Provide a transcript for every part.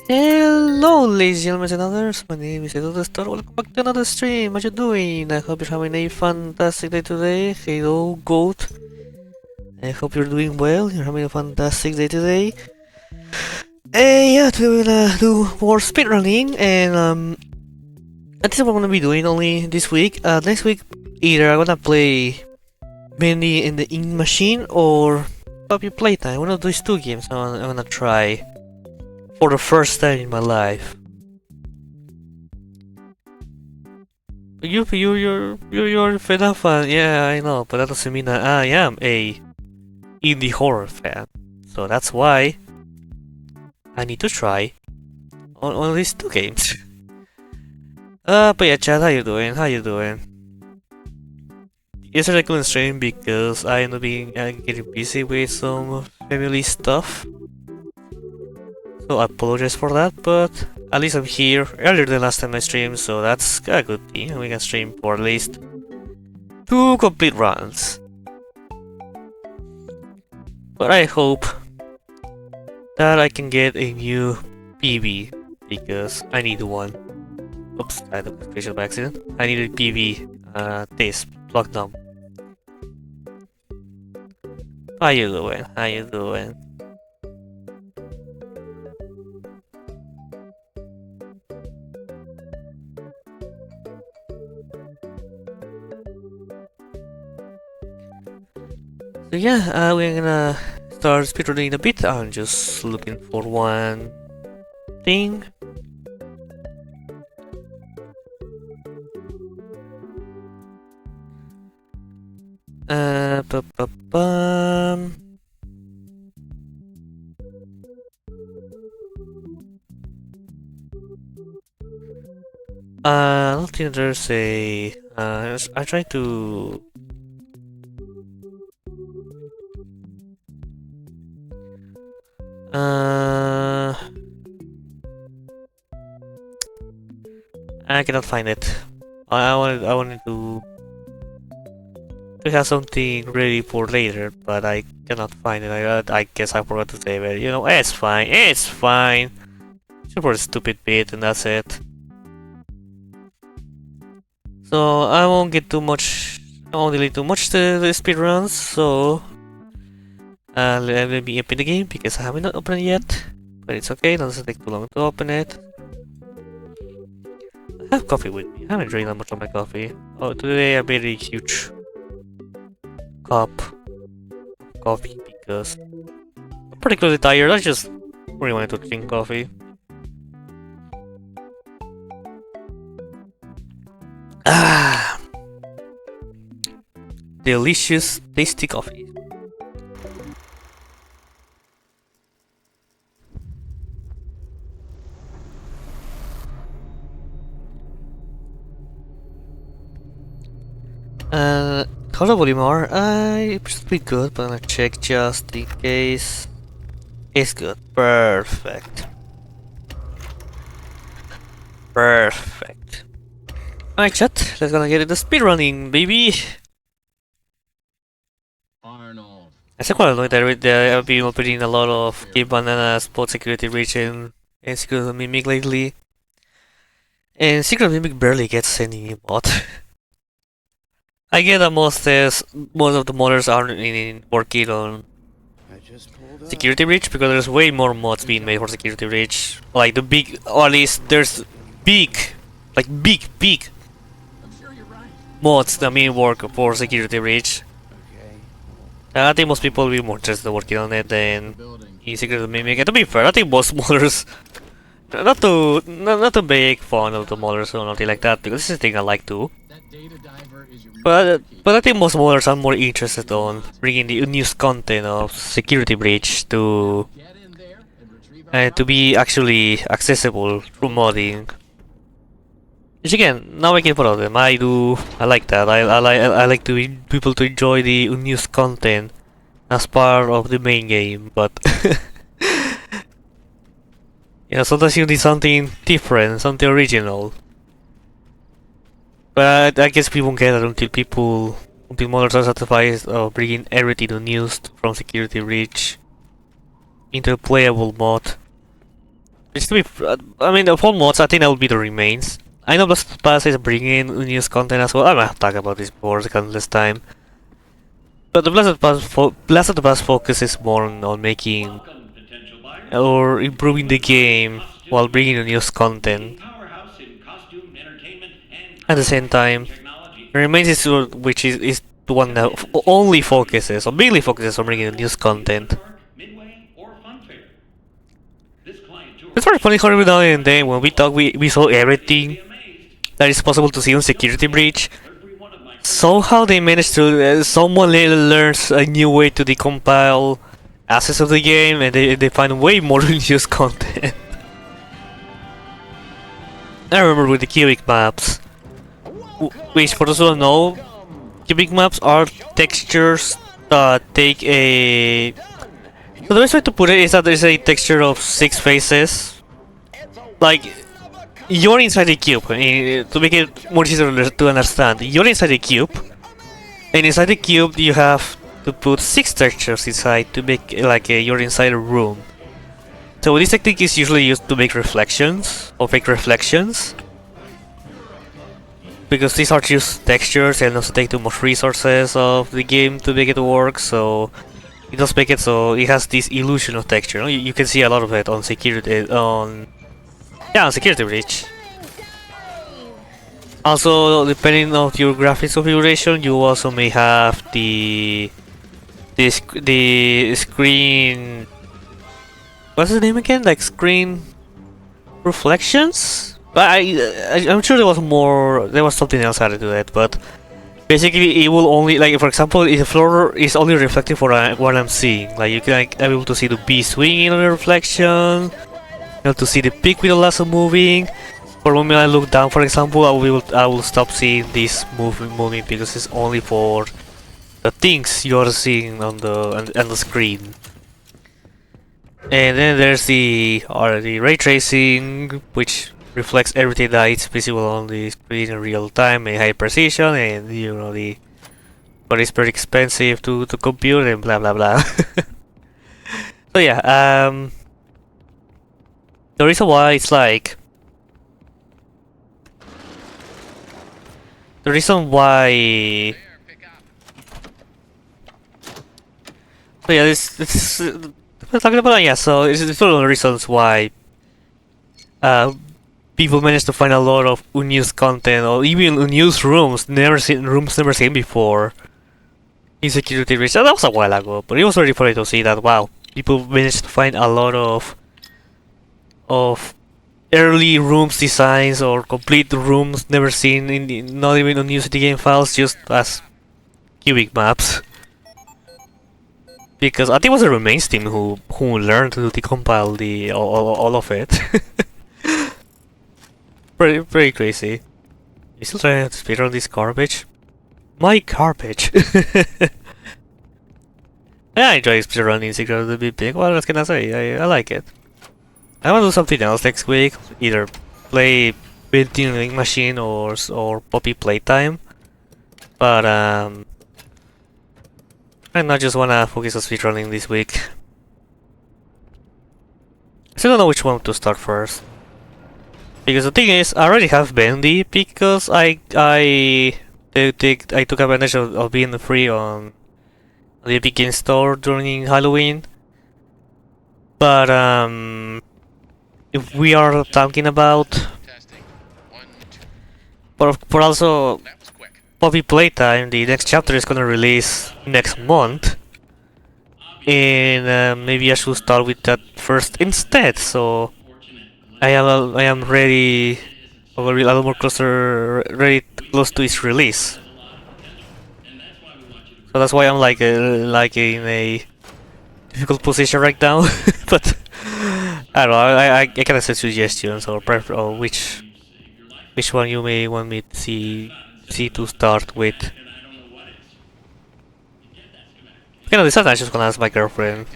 Hello, ladies and gentlemen and others. My name is EduTheVODS. Welcome back to another stream. How you doing? I hope you're having a fantastic day today. Hello, Goat. I hope you're doing well. You're having a fantastic day today. Yeah, today we're gonna do more speedrunning, and this is what I'm gonna be doing only this week. Next week, either I'm gonna play mainly in the ink machine or Puppy Playtime. One of those two games I'm gonna try for the first time in my life. You're a FNAF fan, yeah, I know, but that doesn't mean that I am a indie horror fan. So that's why I need to try on these two games. But yeah, Chad, how you doing? How you doing? Yesterday I couldn't stream because I ended up getting busy with some family stuff. So I apologize for that, but at least I'm here earlier than last time I streamed, so that's a good thing. We can stream for at least 2 complete runs. But I hope that I can get a new PV, because I need one. Oops, I had a notification by accident. I need a PV, this, plug numb. How you doing? How you doing? So yeah, we're gonna start speedrunning a bit. I'm just looking for one thing. Ba-ba-bum. I don't think there's a. I try to. I cannot find it. I wanted to have something ready for later, but I cannot find it. I guess I forgot to save it. You know, it's fine. It's fine. Super stupid bit, and that's it. So I won't get too much. I won't delete too much the speedruns. So let me open the game because I haven't opened it yet. But it's okay. It doesn't take too long to open it. I have coffee with me. I haven't drank that much of my coffee. Oh, today I made a huge cup of coffee because I'm particularly tired. I just really wanted to drink coffee. Ah, delicious, tasty coffee. How's the volume are? It should be good, but I'm gonna check just in case. It's good. Perfect. Perfect. Alright, chat. Let's gonna get into speedrunning, baby. Arnold. I said quite annoyed that I've been opening a lot of Game Banana, Spot Security Breach, and Secret Mimic lately. And Secret Mimic barely gets any mod. I get that most of the modders aren't working on Security Breach because there's way more mods being made for Security Breach. Like the big, or at least there's big mods that mean work for Security Breach. I think most people will be more interested in working on it than in Secret Mimic. And to be fair, I think most modders, not to make fun of the modders or nothing like that, because this is a thing I like to. But I think most modders are more interested on bringing the unused content of Security Breach to be actually accessible through modding. Which again, not making fun of them. I like that. I like to people to enjoy the unused content as part of the main game, but you know, sometimes you need something different, something original. But I guess we won't get it until modders are satisfied of bringing everything unused from Security Breach into a playable mod. Which to be, I mean, of all mods, I think that would be the remains. I know Blast of the Past is bringing in news content as well. I might have talked about this before, countless time. But the Blast of the Past focuses more on making or improving the game while bringing in news content. At the same time, the remains is which is the one that only focuses or mainly focuses on bringing in news content. It's very funny how every now and then when we talk, we saw everything that is possible to see on Security Breach. Somehow they managed to, someone learns a new way to decompile assets of the game, and they find way more news content. I remember with the cubic maps, which for those who don't know, cubic maps are textures that take a... So the best way to put it is that there's a texture of 6 faces. Like, you're inside the cube, to make it more easier to understand. You're inside the cube, and inside the cube you have to put 6 textures inside to make like you're inside a room. So this technique is usually used to make reflections, or fake reflections. Because these are just textures and also take too much resources of the game to make it work, so it does make it so it has this illusion of texture. You can see a lot of it on Security Breach. Also, depending on your graphics configuration, you also may have the screen. What's the name again? Like screen reflections? But I'm sure there was more. There was something else added to that. But basically, it will only, like, for example, if the floor is only reflecting for what I'm seeing. Like, you can like able to see the bee swinging on the reflection. To see the peak with the lasso moving. For a moment I look down, for example, I will stop seeing this moving because it's only for the things you're seeing on the screen. And then there's the ray tracing, which reflects everything that is visible on the screen in real time and high precision, and but it's very expensive to compute and blah blah blah. So yeah, the reason why it's like the reason why. So yeah, this we're talking about, yeah. So it's one of the reasons why people manage to find a lot of unused content or even unused rooms never seen before in Security Breach. That was a while ago, but it was very funny to see that. Wow, people managed to find a lot of early rooms designs or complete rooms never seen not even on UCD game files, just as cubic maps. Because I think it was the remains team who learned to decompile all of it. pretty crazy. You still trying to speedrun this garbage? My garbage. Yeah, I enjoy speedrunning Secret of the Big Pig. What else can I say? I like it. I want to do something else next week. Either play Built-in Link Machine or Poppy Playtime. But I not just wanna focus on speedrunning this week. I still don't know which one to start first. Because the thing is, I already have Bendy because I took advantage of being free on the Epic Game Store during Halloween. But if we are talking about, but also Poppy Playtime, the next chapter is gonna release next month, and maybe I should start with that first instead. So I am ready, a little more close to its release. So that's why I'm like in a difficult position right now. But I don't know. I can accept suggestions or which one you may want me to see to start with. You know, this is I just gonna ask my girlfriend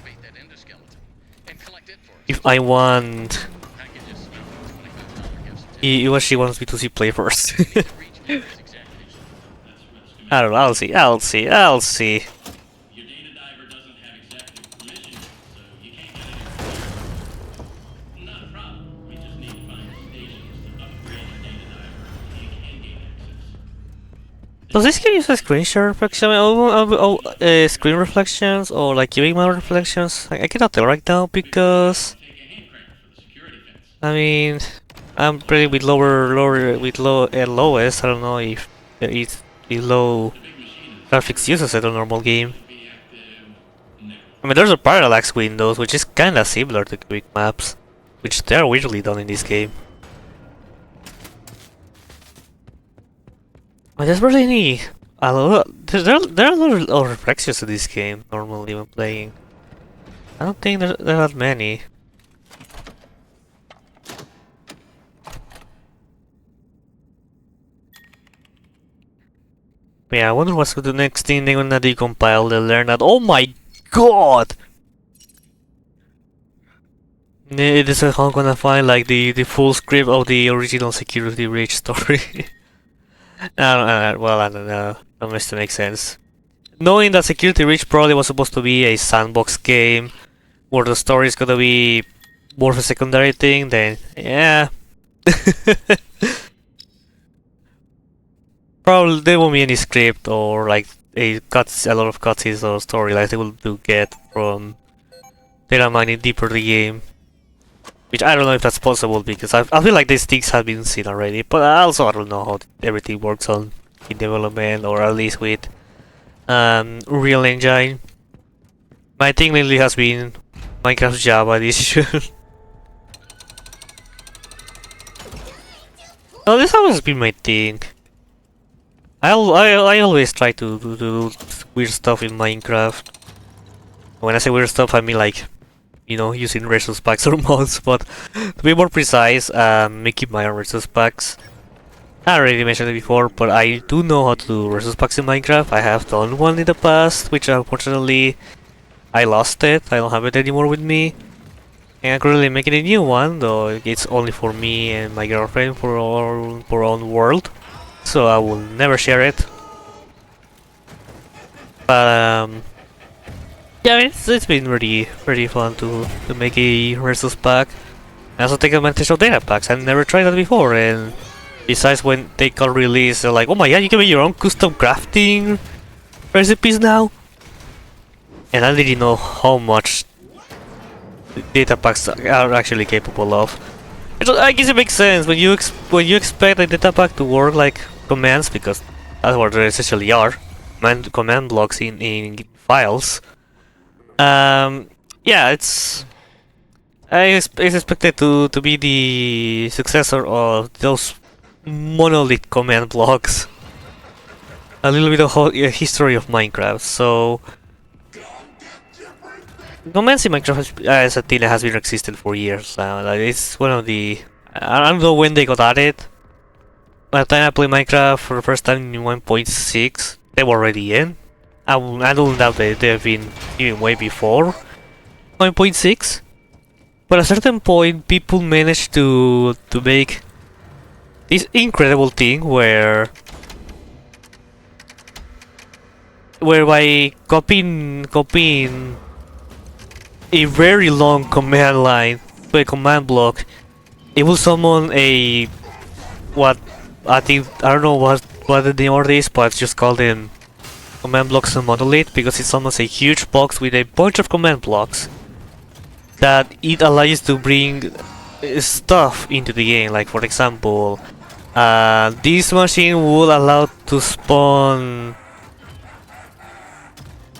if I want. What she wants me to see play first. I don't know. I'll see. Does this game use a screen share reflection? Screen reflections or like giving my reflections? I cannot tell right now because I mean I'm pretty with lowest. I don't know if it's the low graphics uses it on normal game. I mean, there's a parallax windows, which is kinda similar to quick maps, which they're weirdly done in this game. But there's barely any. There are a lot of reflections in this game normally when playing. I don't think there are that many. But yeah, I wonder what's the next thing they're gonna decompile. They learn that. Oh my god! This is how I'm gonna find like the full script of the original Security Breach story. Well, I don't know. That must make sense. Knowing that Security Breach probably was supposed to be a sandbox game where the story is gonna be more of a secondary thing, then yeah. Probably there won't be any script or like a lot of cutscenes or storylines they will do get from data mining deeper the game. Which I don't know if that's possible because I feel like these things have been seen already, but also I don't know how everything works on in development or at least with Real Engine. My thing lately has been Minecraft Java edition. No, this always been my thing. I always try to do weird stuff in Minecraft. When I say weird stuff, I mean like, you know, using resource packs or mods, but to be more precise, making my own resource packs. I already mentioned it before, but I do know how to do resource packs in Minecraft. I have done one in the past, which unfortunately I lost it. I don't have it anymore with me. And I'm currently making a new one, though it's only for me and my girlfriend for our own world. So I will never share it. But yeah, it's been really fun to make a resource pack. I also take advantage of data packs. I've never tried that before, and besides when they got released, they're like, oh my god, you can make your own custom crafting recipes now. And I didn't know how much data packs are actually capable of. I guess it makes sense when you expect a data pack to work like commands, because that's what they essentially are, command blocks in files. Yeah, it's expected to be the successor of those monolith command blocks. A little bit of history of Minecraft. So commands in Minecraft as a thing that has been existing for years now. Like, it's one of the... I don't know when they got added. By the time I played Minecraft for the first time in 1.6, they were already in. I don't doubt they have been even way before 1.6. But at a certain point, people managed to make this incredible thing where by copying a very long command line to a command block, it will summon a what I don't know what the name of this, but just call them command blocks and monolith, because it summons a huge box with a bunch of command blocks that it allows to bring stuff into the game. Like for example, this machine will allow to spawn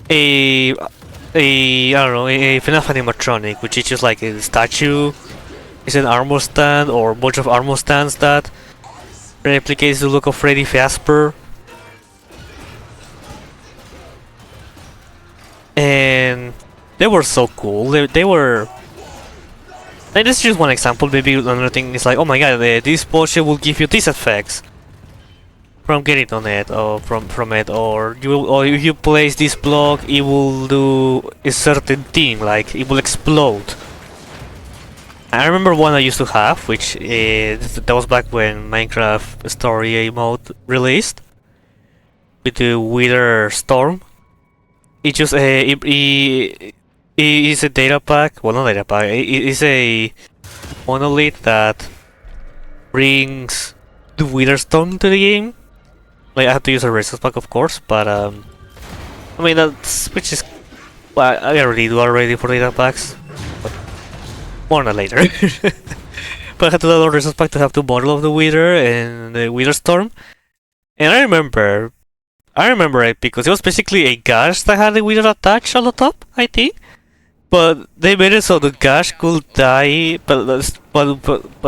a I don't know, a FNAF animatronic, which is just like a statue. It's an armor stand or a bunch of armor stands that replicates the look of Freddy Fazbear. And they were so cool. They were... And this is just one example. Maybe another thing is like, oh my god, this potion will give you these effects from getting on it, or from it, or if you place this block, it will do a certain thing, like it will explode. I remember one I used to have, which that was back when Minecraft Story mode released with the Wither Storm. It just it is a data pack. Well, not data pack. It is a monolith that brings the Wither Storm to the game. Like I have to use a resistance pack, of course, but I mean that's which is well, I already do already for data packs, but more on that later. But I had to download a resistance pack to have 2 model of the Wither and the Wither Storm, and I remember it because it was basically a gash that had a Wither attached on the top, I think. But they made it so the Gash could die, but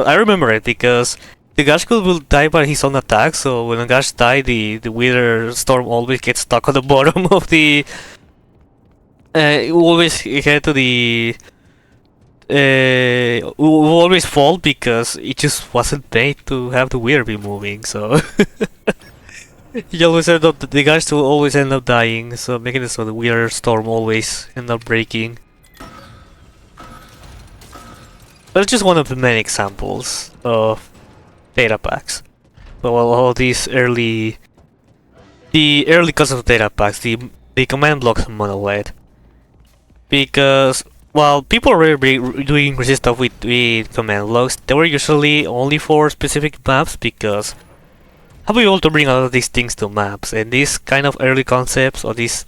I remember it because the Gash could will die by his own attack. So when the Gash died, the Wither Storm always gets stuck on the bottom of the. It will always head to the. Will always fall because it just wasn't made to have the Wither be moving. So you always end up the Gash will always end up dying. So making it so the Wither Storm always end up breaking. That's just one of the many examples of data packs. So all these the early concept of data packs, the command blocks monolith, because while people were doing crazy stuff with command blocks, they were usually only for specific maps because how we able to bring a lot of these things to maps, and these kind of early concepts or these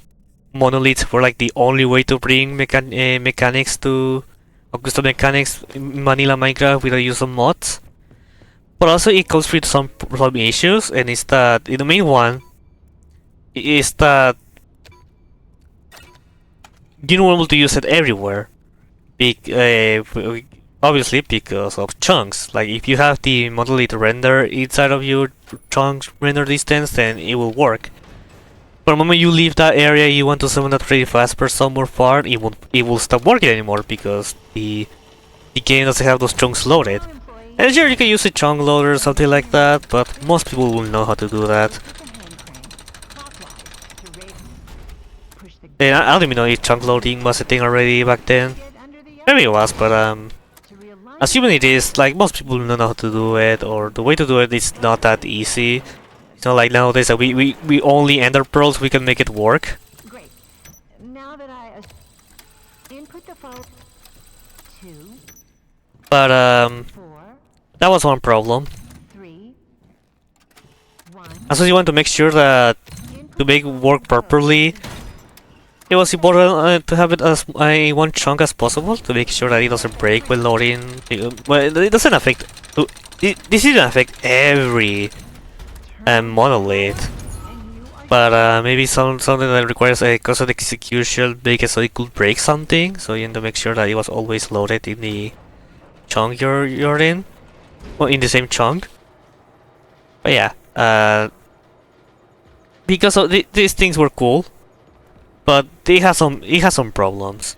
monoliths were like the only way to bring mechanics to custom mechanics in vanilla Minecraft without use of mods. But also it comes with some issues, and it's that the main one is that you don't want to use it everywhere. Obviously because of chunks. Like if you have the monolith render inside of your chunks render distance, then it will work. But the moment you leave that area, you want to summon that pretty fast per somewhere far, it will stop working anymore because the game doesn't have those chunks loaded. And sure, you can use a chunk loader or something like that, but most people will know how to do that. And I don't even know if chunk loading was a thing already back then. Maybe it was, but assuming it is, like most people don't know how to do it, or the way to do it is not that easy. It's not like nowadays that we only ender pearls, we can make it work. Great. Now that I input the file 2, But 4, that was one problem. 3, 1. Also, you want to make sure that to make it work properly, it was important to have it as one chunk as possible to make sure that it doesn't break when loading. Well, it doesn't affect. This didn't affect every monolith, but maybe something that requires a constant execution, make it so it could break something. So you need to make sure that it was always loaded in the chunk you're in, well, in the same chunk. But yeah, because of these things were cool, but it has some problems.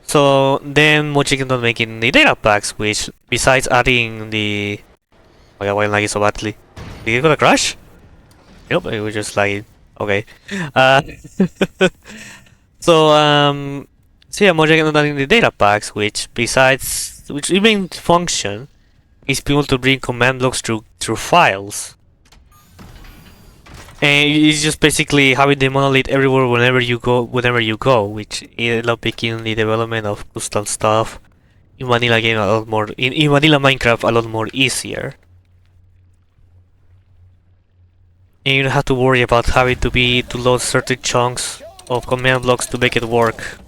So then Mochi ended up making the data packs, which besides adding the oh my god, why am I lagging so badly? Did it gonna crash? Nope, it was just lagging. Okay. So yeah, Mochi ended up adding the data packs, which the main function is being able to bring command blocks through files. And it's just basically having the monolith everywhere whenever you go, which ended up making the development of custom stuff in vanilla game a lot more in vanilla Minecraft a lot more easier. And you don't have to worry about having to load certain chunks of command blocks to make it work.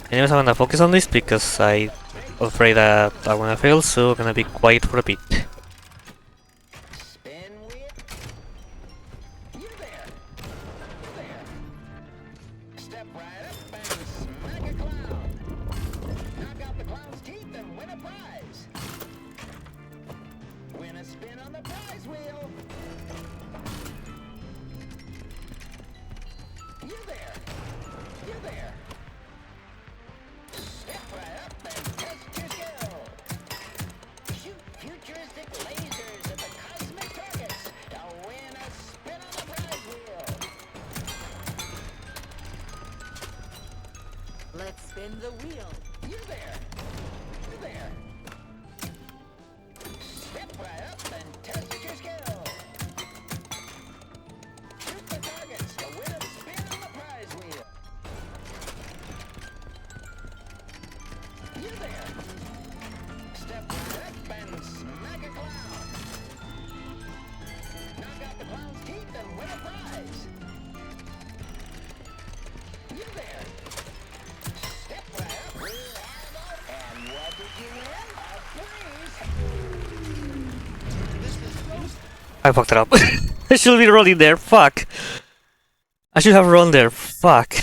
Anyways, I'm gonna focus on this because I'm afraid that I'm gonna fail, so I'm gonna be quiet for a bit. Let's spin the wheel. You there! You there! Step right up and test your skill. Shoot the targets to win a spin on the prize wheel. You there! Step right up and smack a clown. pawns keep and win a prize. You there. Step right up. We have about. And what did you win? A freeze. I fucked it up. I should be running there. Fuck. I should have run there. Fuck.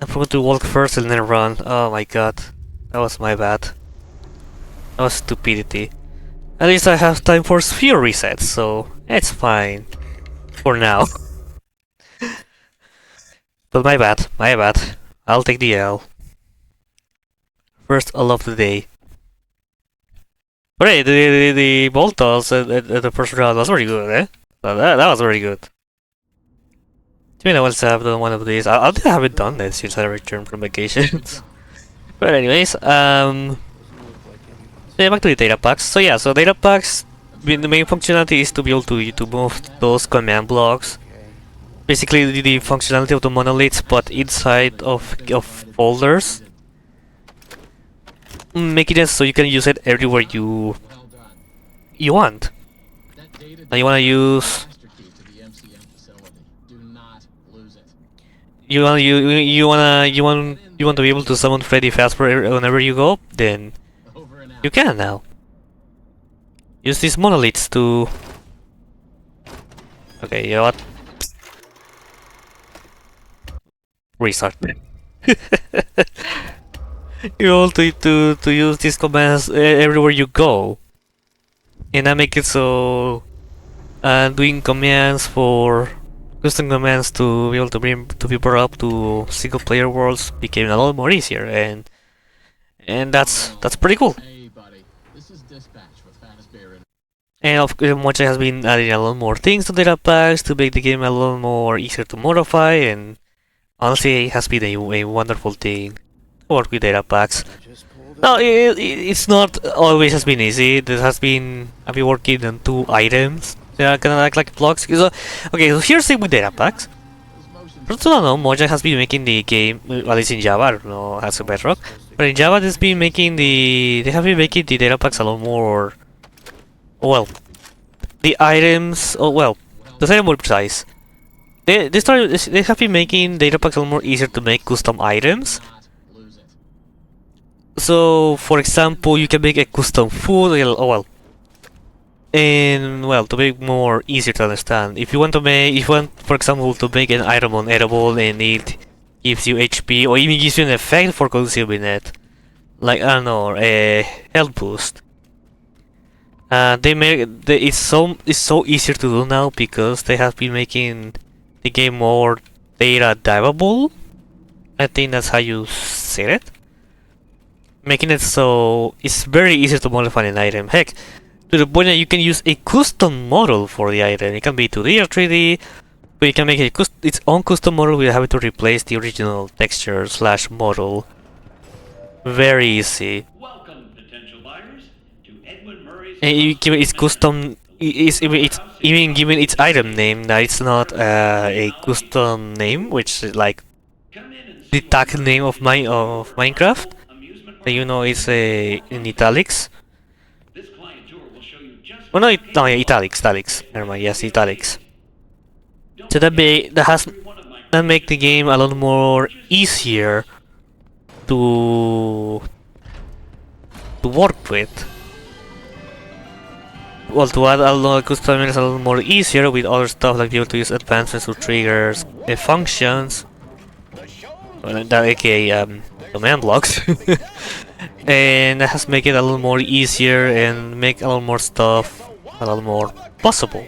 I forgot to walk first and then run. Oh my god. That was my bad. That was stupidity. At least I have time for sphere resets, so it's fine. For now. But my bad. My bad. I'll take the L. First L of the day. But hey, the bolt toss at the first round was very good, eh? That was very good. I mean, I want to have done one of these. I haven't done this since I returned from vacations. But anyways, yeah, back to the data packs. So yeah, so data packs, the main functionality is to be able to move those command blocks. Basically, the functionality of the monoliths, but inside of folders, making it so you can use it everywhere you want. Now you wanna use. You want to be able to summon Freddy Fazbear whenever you go, then you can now. Use these monoliths to. Okay, you know what? Restart. You want to use these commands everywhere you go, and I make it so doing commands for. Custom commands to be able to be brought up to single player worlds became a lot more easier, and that's pretty cool. And of course, Mocha has been adding a lot more things to data packs to make the game a lot more easier to modify, and honestly, it has been a wonderful thing to work with data packs. No, it's not always has been easy. I've been working on 2 items. Yeah, kind of like blocks. So, okay, so here's the thing with data packs. First of all, Mojang has been making the game, at least in Java. I don't know, as a Bedrock, but in Java, they have been making the data packs a lot more. Well, the items. Oh well, to say more precise, they have been making data packs a lot more easier to make custom items. So, for example, you can make a custom food. Oh well. And well, to make more easier to understand, if you want, for example, to make an item unedible and it gives you HP or even gives you an effect for consuming it, like I don't know, a health boost. It's so easier to do now because they have been making the game more data diveable. I think that's how you say it. Making it so it's very easy to modify an item. Heck, to the point that you can use a custom model for the item. It can be 2D or 3D, but you can make its own custom model without having to replace the original texture / model. Very easy. Welcome, potential buyers, to Edwin Murray's. And you give it its custom. It's even given its item name that it's not a custom name, which is like the tag name of Minecraft. That you know it's in italics. Oh no, no, yeah, italics. Never mind. Yes, italics. So that make the game a lot more easier to work with. Well, to add a lot of custom is a lot more easier with other stuff like being able to use advancements or triggers, functions, that aka command blocks. And that has make it a little more easier and make a lot more stuff a lot more possible.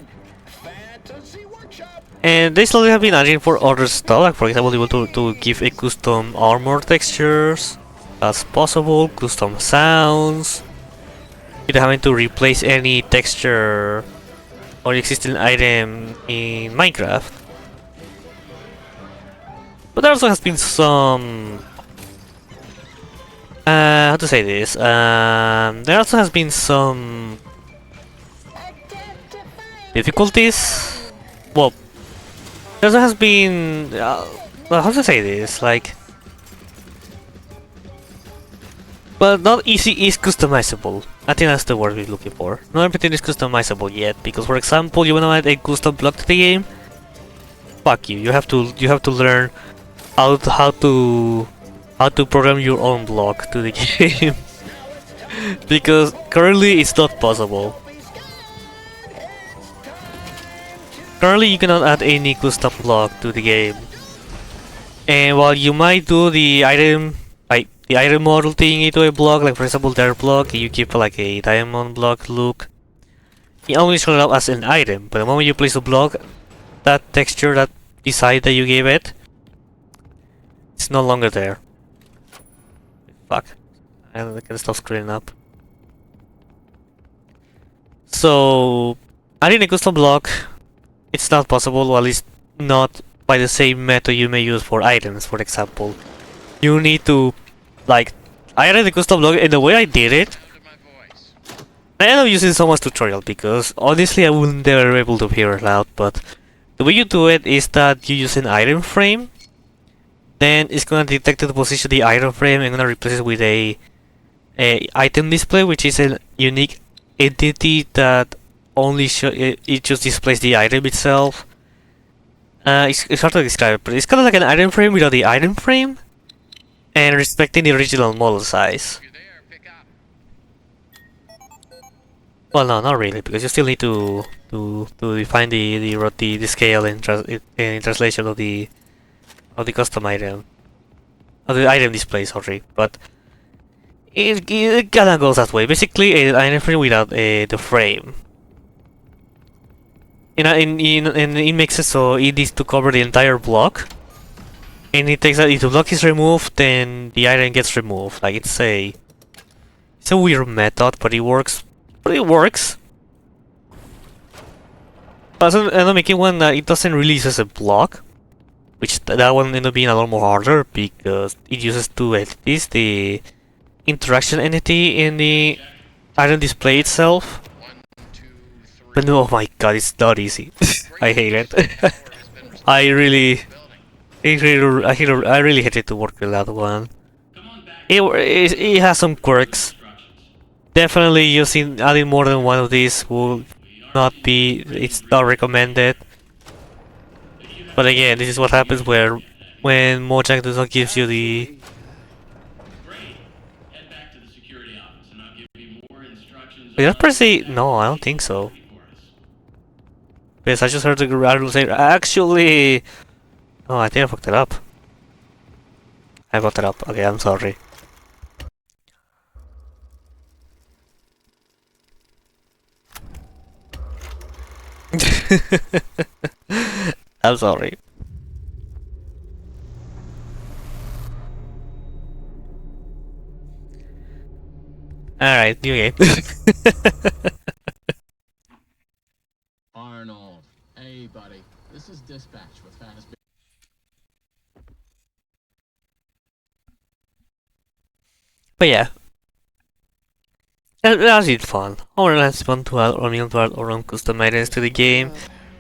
And they slowly have been adding for other stuff, like for example, able to give a custom armor textures. That's possible. Custom sounds. Without having to replace any texture or existing item in Minecraft. But there also has been some. How to say this? There also has been some difficulties. Well, there also has been. Well, how to say this? Like, But not easy is customizable. I think that's the word we're looking for. Not everything is customizable yet, because for example, you wanna add a custom block to the game. Fuck you. You have to learn how to program your own block to the game. Because currently it's not possible. Currently you cannot add any custom block to the game. And while you might do the item model thing into a block, like for example their block, you keep like a diamond block look, it only shows up as an item, but the moment you place a block, that texture, that design that you gave it, it's no longer there. Fuck. I can stop screwing up. So, adding a custom block, it's not possible, or at least not by the same method you may use for items, for example. You need to, like, I added the custom block, and the way I did it, I end up using someone's tutorial, because honestly I wouldn't never be able to figure it out, but the way you do it is that you use an item frame, then it's gonna detect the position of the item frame and gonna replace it with a item display, which is a unique entity that only it just displays the item itself. It's hard to describe, but it's kind of like an item frame without the item frame, and respecting the original model size. Well, no, not really, because you still need to define the scale and translation of the custom item, of the item display. Sorry, but it kinda goes that way. Basically, an item frame without the frame. It makes it so it needs to cover the entire block, and it takes that if the block is removed, then the item gets removed. Like it's a weird method, but it works. But it works. But I'm not making one that it doesn't really use a block, which that one ended up being a lot more harder because it uses two entities: the interaction entity and the item display itself. But no, oh my god, it's not easy. I hate it. I really hated to work with that one. It has some quirks. Definitely using adding more than one of these will not be, it's not recommended. But again, this is what happens when Mojang does not give you the... Wait, that's per se... No, I don't think so. Because I just heard the Garage say, actually... Oh, I think I fucked it up. I fucked it up. Okay, I'm sorry. I'm sorry. Alright, new game. Arnold. Hey, buddy. This is Dispatch with Fast. But yeah. That was fun. It's fun to add our own custom items to the game.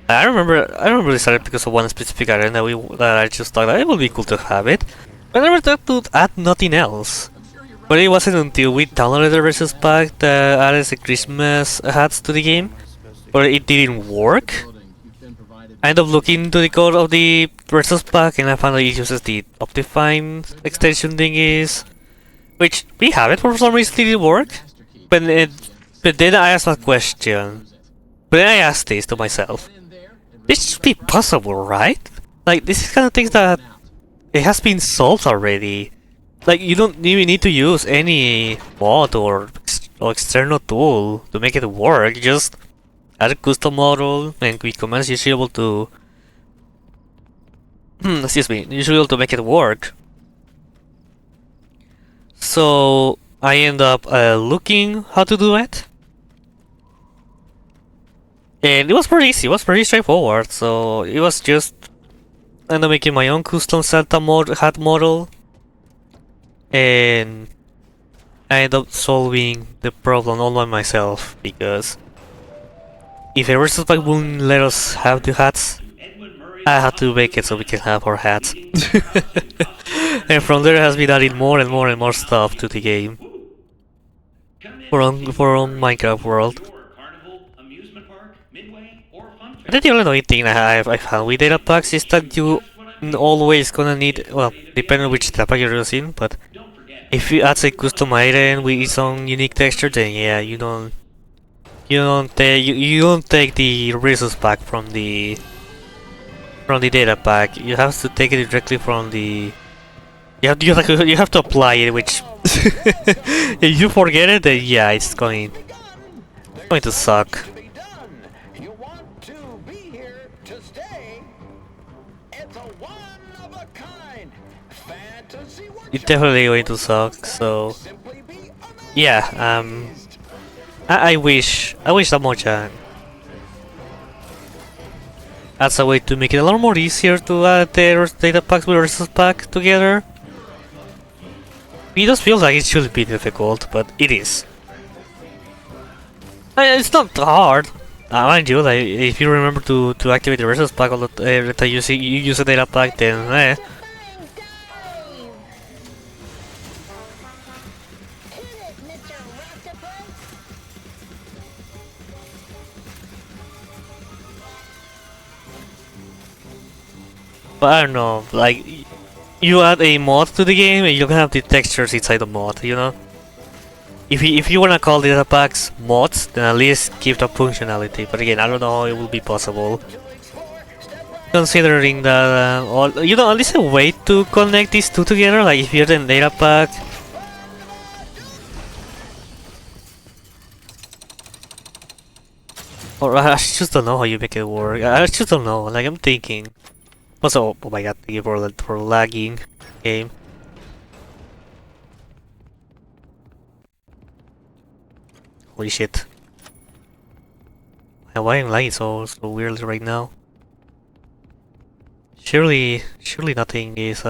I remember this started because of one specific item that I just thought that it would be cool to have it. But I never thought to add nothing else. But it wasn't until we downloaded the Versus Pack that added the Christmas hats to the game, but it didn't work. I ended up looking into the code of the Versus Pack and I found that it uses the Optifine extension thingies, which we have it, for some reason it didn't work. But then I asked that question. But then I asked this to myself. This should be possible, right? Like, this is kind of things that it has been solved already. Like, you don't even need to use any mod or external tool to make it work. You just add a custom model and with commands you should be able to... excuse me, you should be able to make it work. So, I end up looking how to do it. And it was pretty easy, it was pretty straightforward. So, it was just... I ended up making my own custom Santa hat model. And I ended up solving the problem all by myself, because if a Versus Pack wouldn't let us have the hats, I had to make it so we can have our hats. And from there has been adding more and more and more stuff to the game. for Minecraft world. Your carnival, amusement park, midway, or fun I think the only annoying thing I found with data packs is that you always gonna need, well, depending on which data pack you're using, but Don't forget, if you add a custom item with its own unique texture, then yeah, you don't take the resource pack from the data pack. You have to take it directly from the. You have to apply it, which if you forget it, then yeah, it's going to suck. To be done. You want to be here to stay. It's a one of a kind fantasy workshop. It's definitely going to suck. So Simply be amazed. yeah, I wish that Mojang adds a way to make it a lot more easier to add their data packs with resource pack together. It does feel like it should be difficult, but it is. It's not hard. Mind you, like if you remember to activate the resource pack all the every time you use a data pack, then Hit it, Mr. Octopus. But I don't know, like you add a mod to the game and you can have the textures inside the mod, you know? If you wanna call data packs mods, then at least give the functionality. But again, I don't know how it will be possible. Considering that, at least a way to connect these two together, like if you're the data pack. Or I just don't know how you make it work. I just don't know, like I'm thinking. Also, oh my god, thank you for lagging game. Holy shit. Why am I lagging so weirdly right now? Surely nothing is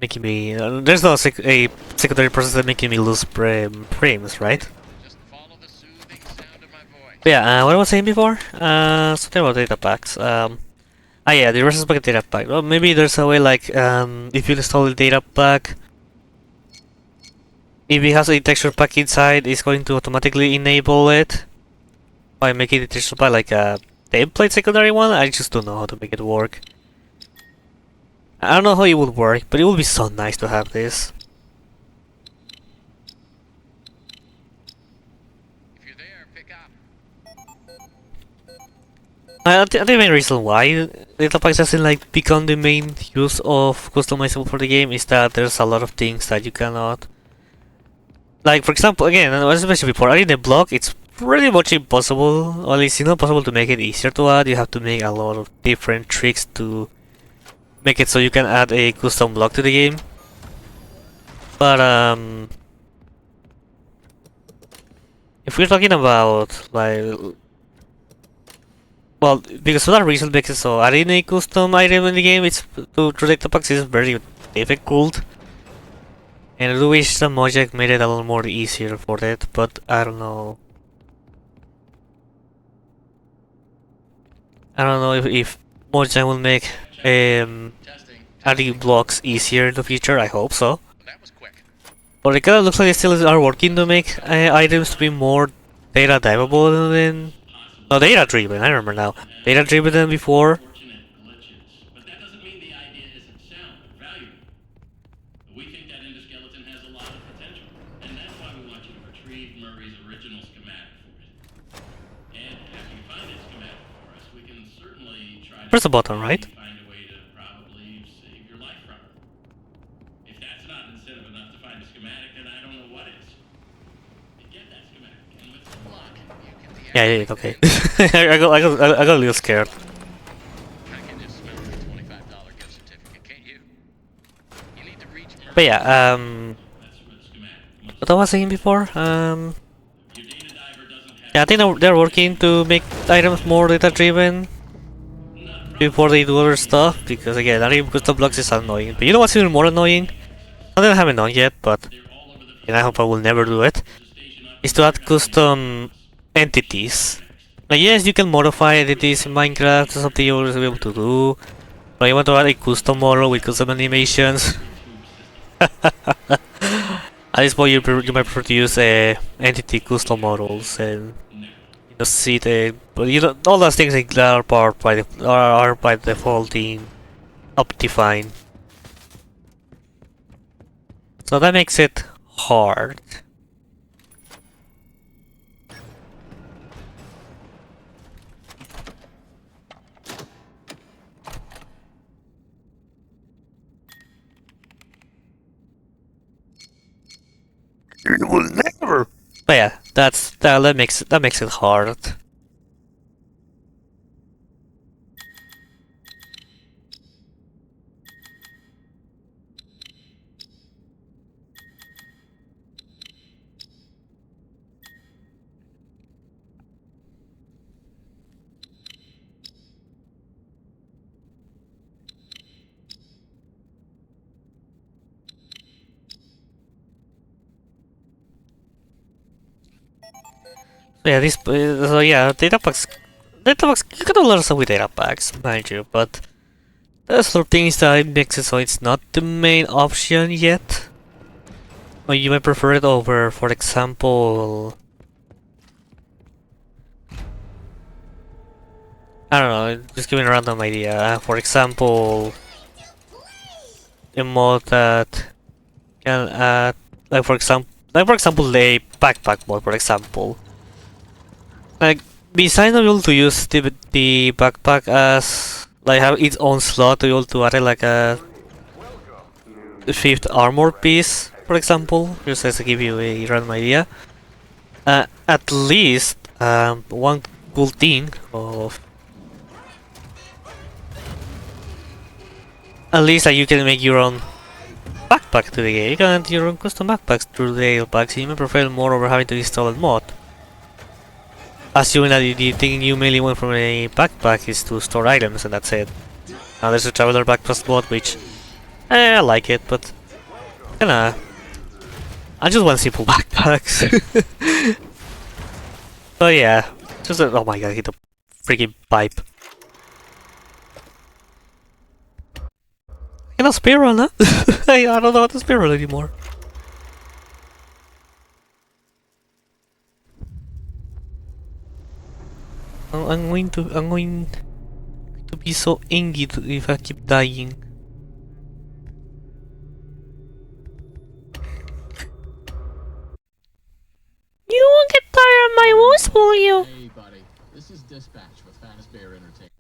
making me. There's no a secondary process that making me lose frames, right? Just follow the soothing sound of my voice. But yeah, what I was saying before. Something about data packs. Yeah, the resource pack data pack. Well, maybe there's a way like if you install the data pack, if it has a texture pack inside, it's going to automatically enable it by making the texture pack like a template secondary one. I just don't know how to make it work. I don't know how it would work, but it would be so nice to have this. If you're there, pick up. I think the main reason why data packs doesn't like become the main use of customizable for the game is that there's a lot of things that you cannot. Like for example, again, as I mentioned before, adding a block, it's pretty much impossible. Or at least it's not possible to make it easier to add. You have to make a lot of different tricks to make it so you can add a custom block to the game. But if we're talking about like, well, because of that reason, makes it so adding a custom item in the game, it's to protect the packs is very difficult. And I do wish the Mojang made it a little more easier for that, but I don't know. I don't know if Mojang will make adding blocks easier in the future. I hope so. That was quick. But it kind of looks like they still are working to make items to be more data diveable than. No, data driven. I remember now. Data driven than before. fortunate glitches. But that doesn't mean the idea isn't sound or valuable. We think that endoskeleton has a lot of potential, and that's why we want you to retrieve Murray's original schematic for it. And after you find its schematic for us, we can certainly try to Press the button, right? find a way to probably save your life from it. If that's not incentive enough to find a schematic, then I don't know what is. Get that schematic, and with some luck, You can be Yeah, yeah, okay. I got a little scared. I can just smell the $25 gift certificate, can't you? You need to reach Murray. But yeah, that's where the schematic must. what I was saying before, Your data diver doesn't have yeah, I think they're working to make items more data driven before they do other stuff, because again, adding custom blocks is annoying. But you know what's even more annoying? Something I haven't done yet, but and I hope I will never do it, is to add custom entities. Like yes, you can modify entities in Minecraft, that's something you'll always be able to do. But you want to add a custom model with custom animations. At this point, you might prefer to use entity custom models and see the, but you know, all those things that are part by the are by default in Optifine. So that makes it hard. You will never. But yeah, that makes it hard. Yeah, so yeah, data packs, you can do a lot of stuff with data packs, mind you, but there's sort of things that makes it so it's not the main option yet. Or you might prefer it over, for example, I don't know, just giving a random idea. For example, a mod that can add, like for example, the backpack mod, for example. Like, besides not being able to use the backpack as, like, have its own slot to be able to add like a fifth armor piece, for example, just as to give you a random idea. At least, one cool thing of, at least that you can make your own backpack to the game. You can add your own custom backpacks through the packs. You may prefer more over having to install a mod. Assuming that the thing you mainly want from a backpack is to store items and that's it. Now there's a traveler backpack mod which I like it, but kinda, I just want simple backpacks. But yeah, just oh my god, I hit a freaking pipe. I cannot speedrun, huh? I don't know how to speedrun anymore. I'm going to be so angry if I keep dying. You won't get tired of my voice, will you? Hey, buddy. This is Dispatch with Fattest Bear Entertainment.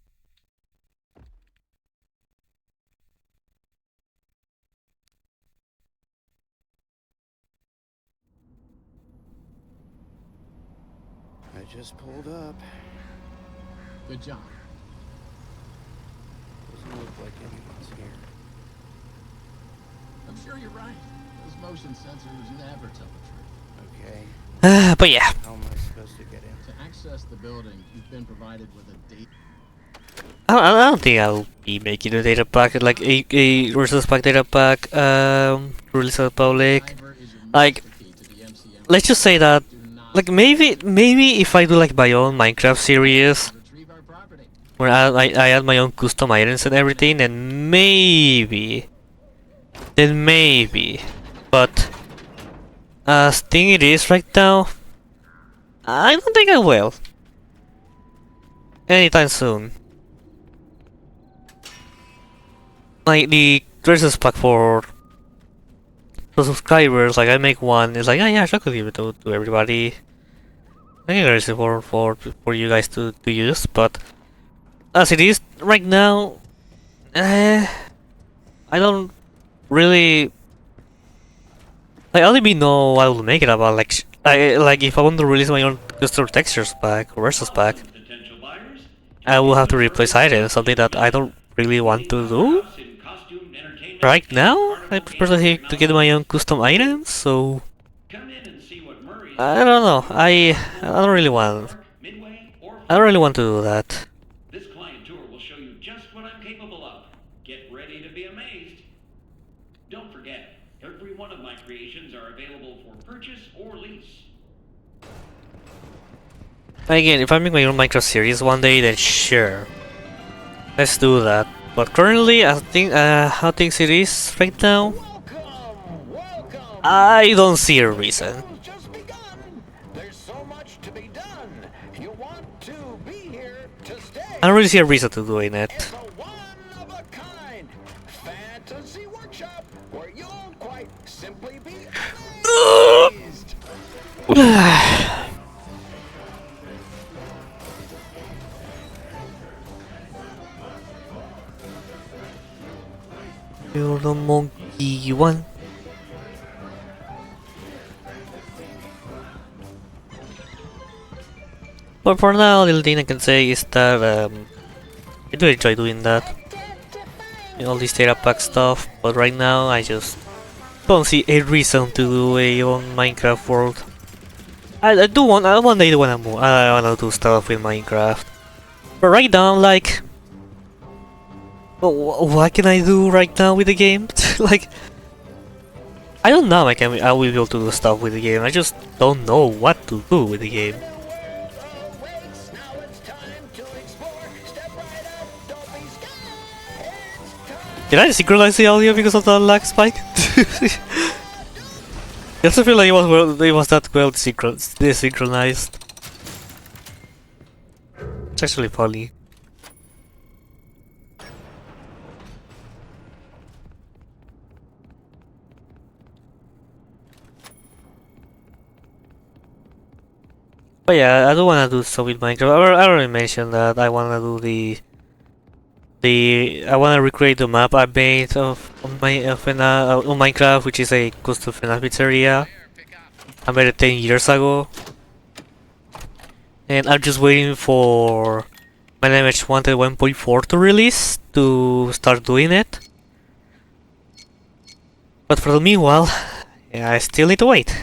I just pulled up. Good job. Doesn't look like anyone's here. I'm sure you're right. Those motion sensors never tell the truth. Okay, But yeah, how am I supposed to get in? To access the building, you've been provided with a date. I don't think I'll be making a data pack like a resource pack data pack release to the public. Like, let's just say that, like, maybe if I do like my own Minecraft series Retrieve our property. where I add my own custom items and everything, then maybe, but as thing it is right now, I don't think I will anytime soon. Like the resource pack for subscribers, like I make one, it's like, oh yeah, I could give it to everybody. I think there is for you guys to use, but as it is right now, I don't really. I only know what I will make it about. Like if I want to release my own custom textures pack or resource pack, Potential buyers. I will have to replace items, something that I don't really want to do In costume entertainment. right now. I prefer to get my own custom items, so Come in and see what Murray's I don't know. I don't really want. Midway or I don't really want to do that. this client tour will show you just what I'm capable of. Get ready to be amazed. Don't forget, every one of my creations are available for purchase or lease. Again, if I make my own Minecraft series one day, then sure, let's do that. But currently, I think how things it is right now, Welcome, welcome I don't see a reason. Just begun. There's so much to be done. You want to be here to stay. I don't really see a reason to doing it. It's a one-of-a-kind fantasy workshop where you'll quite simply be amazed. You're the monkey one. But for now, the little thing I can say is that I do enjoy doing that. All this data pack stuff, but right now I just don't see a reason to do a on Minecraft world. I do want, I one day I wanna do stuff with Minecraft, but right now I'm like, what can I do right now with the game? Like, I don't know. I will be able to do stuff with the game. I just don't know what to do with the game. Awaits. Now it's time to explore. Step right up. Don't be scared. It's time. Did I synchronize the audio because of the lag spike? I also feel like it was that well desynchronized. It's actually funny. But yeah, I do wanna do stuff with Minecraft. I already mentioned that I wanna do I wanna recreate the map I made on Minecraft, which is a custom FNAF pizzeria. I made it 10 years ago, and I'm just waiting for my NMS Wanted 1.4 to release to start doing it. But for the meanwhile, yeah, I still need to wait.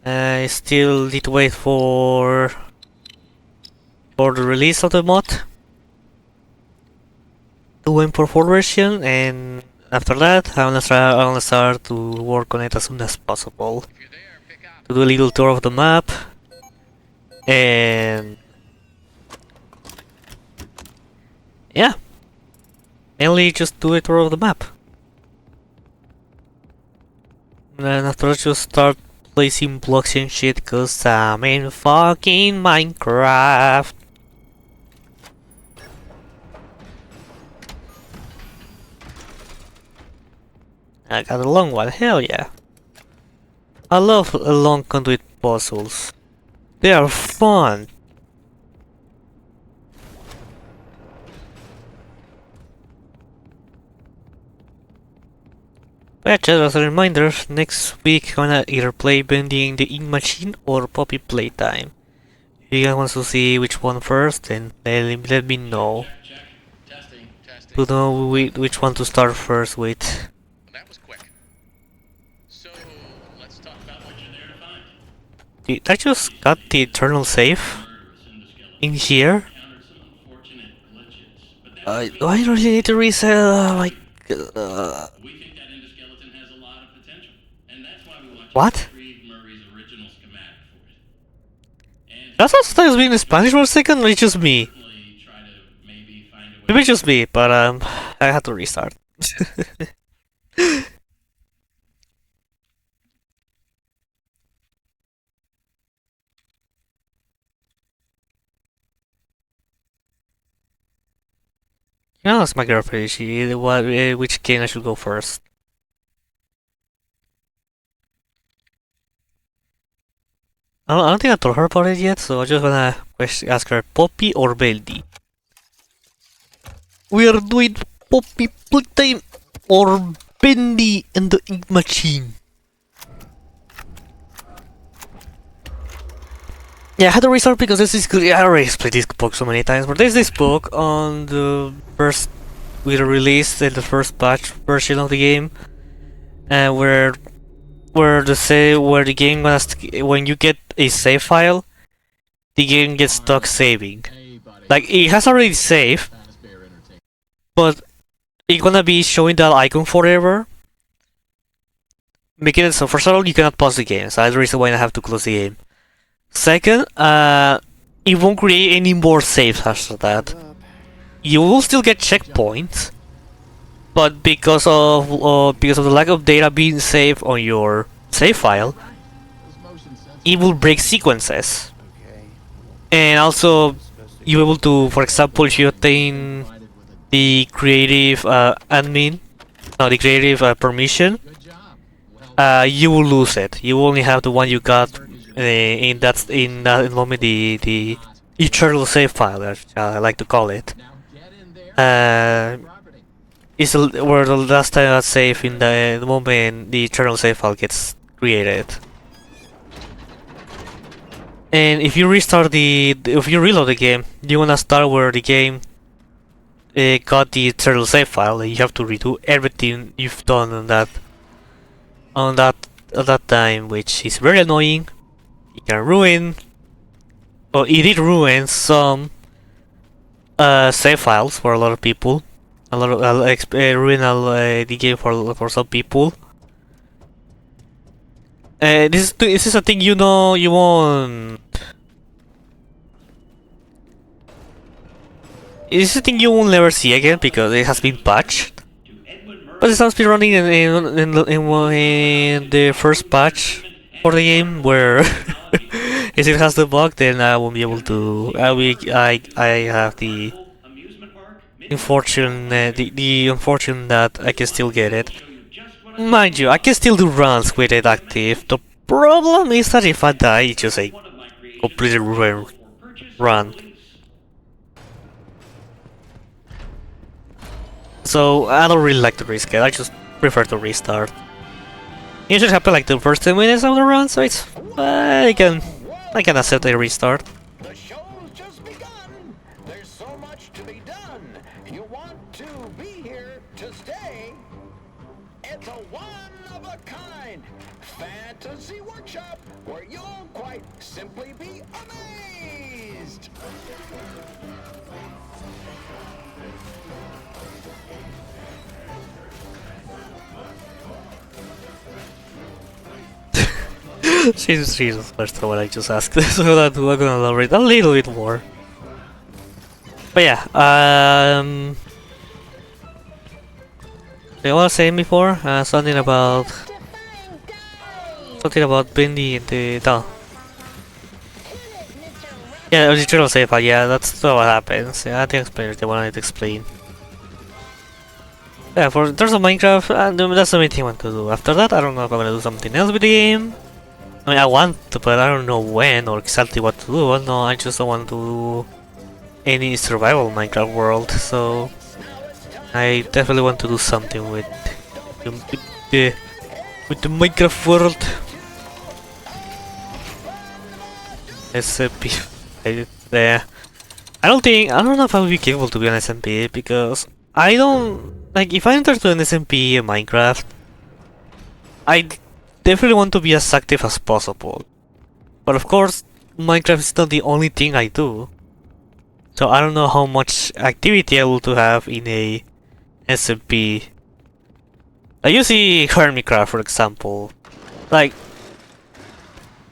I still need to wait for the release of the mod, the 1.4 version, and after that I wanna start to work on it as soon as possible. To do a little tour of the map, and yeah, mainly just do a tour of the map. And then after that, just start placing blocks and shit, cause I'm in fucking Minecraft. I got a long one, hell yeah. I love long conduit puzzles. They are fun. Yeah, just as a reminder, next week I'm gonna either play Bending the Ink Machine or Poppy Playtime. If you guys want to see which one first, then let me know. Check. Testing. Testing. To know which one to start first with. That was quick. So let's talk about what you're there to find. Did I just got the eternal save in here? Encountered some unfortunate glitches, but that Do I really need to reset? we think that endoskeleton has a lot of potential, and that's why we want you What? to retrieve Murray's original schematic for it. And That's what started being in Spanish for a second, or it's just me? certainly try to maybe find a way. Maybe it's just me, but I had to restart. You know, ask my girlfriend which game I should go first. I don't think I told her about it yet, so I just wanna ask her Poppy or Beldy. We are doing Poppy Playtime or Bendy and the Ink Machine. Yeah, I had to restart because this is good. I already played this book so many times, but there's this book on the first we released in the first batch version of the game, where the game when you get a save file, the game gets stuck saving. Like it has already saved, but it's gonna be showing that icon forever, making it so first of all you cannot pause the game. So that's the reason why I have to close the game. Second, it won't create any more saves after that. You will still get checkpoints, but because of the lack of data being saved on your save file, it will break sequences. Okay. And also, Supposed to you're able to, for example, if you obtain the creative admin, no, the creative permission, you will lose it. You only have the one you got in that moment, the eternal save file, as I like to call it. Is where the last time I save in the moment the eternal save file gets created. And if you if you reload the game, you wanna start where the game got the eternal save file, and you have to redo everything you've done at that time, which is very annoying. It can ruin, or it did ruin some save files for a lot of people. Ruin the game for some people. This is a thing you know you won't. This is a thing you will never see again because it has been patched. But it sounds be running in the first patch for the game where if it has the bug, then I won't be able to. I have the unfortune the unfortune that I can still get it. Mind you, I can still do runs with it active. The problem is that if I die, it's just a completely ruined run. So I don't really like to risk it. I just prefer to restart. It should happen like the first 10 minutes of the run, so it's I can accept a restart. The show's just begun. There's so much to be done. You want to be here to stay. It's a one-of-a-kind fantasy workshop where you'll quite simply be amazed. Jesus, first of all, I just asked, so that we're gonna elaborate a little bit more. But yeah, I was saying before, something about Bendy and the down. Yeah, the eternal save file. Yeah, that's what happens. Yeah, I think I explained the one I had to explain. Yeah, for in terms of Minecraft, that's the main thing I want to do. After that, I don't know if I'm gonna do something else with the game. I mean, I want to, but I don't know when or exactly what to do. No, I just don't want to do any survival Minecraft world, so I definitely want to do something with the Minecraft world. SMP. There. I don't know if I will be capable to be an SMP because I don't like if I enter to an SMP in Minecraft. I definitely want to be as active as possible. But of course, Minecraft is not the only thing I do. So I don't know how much activity I will to have in a SMP. Like you see Hermitcraft, for example. Like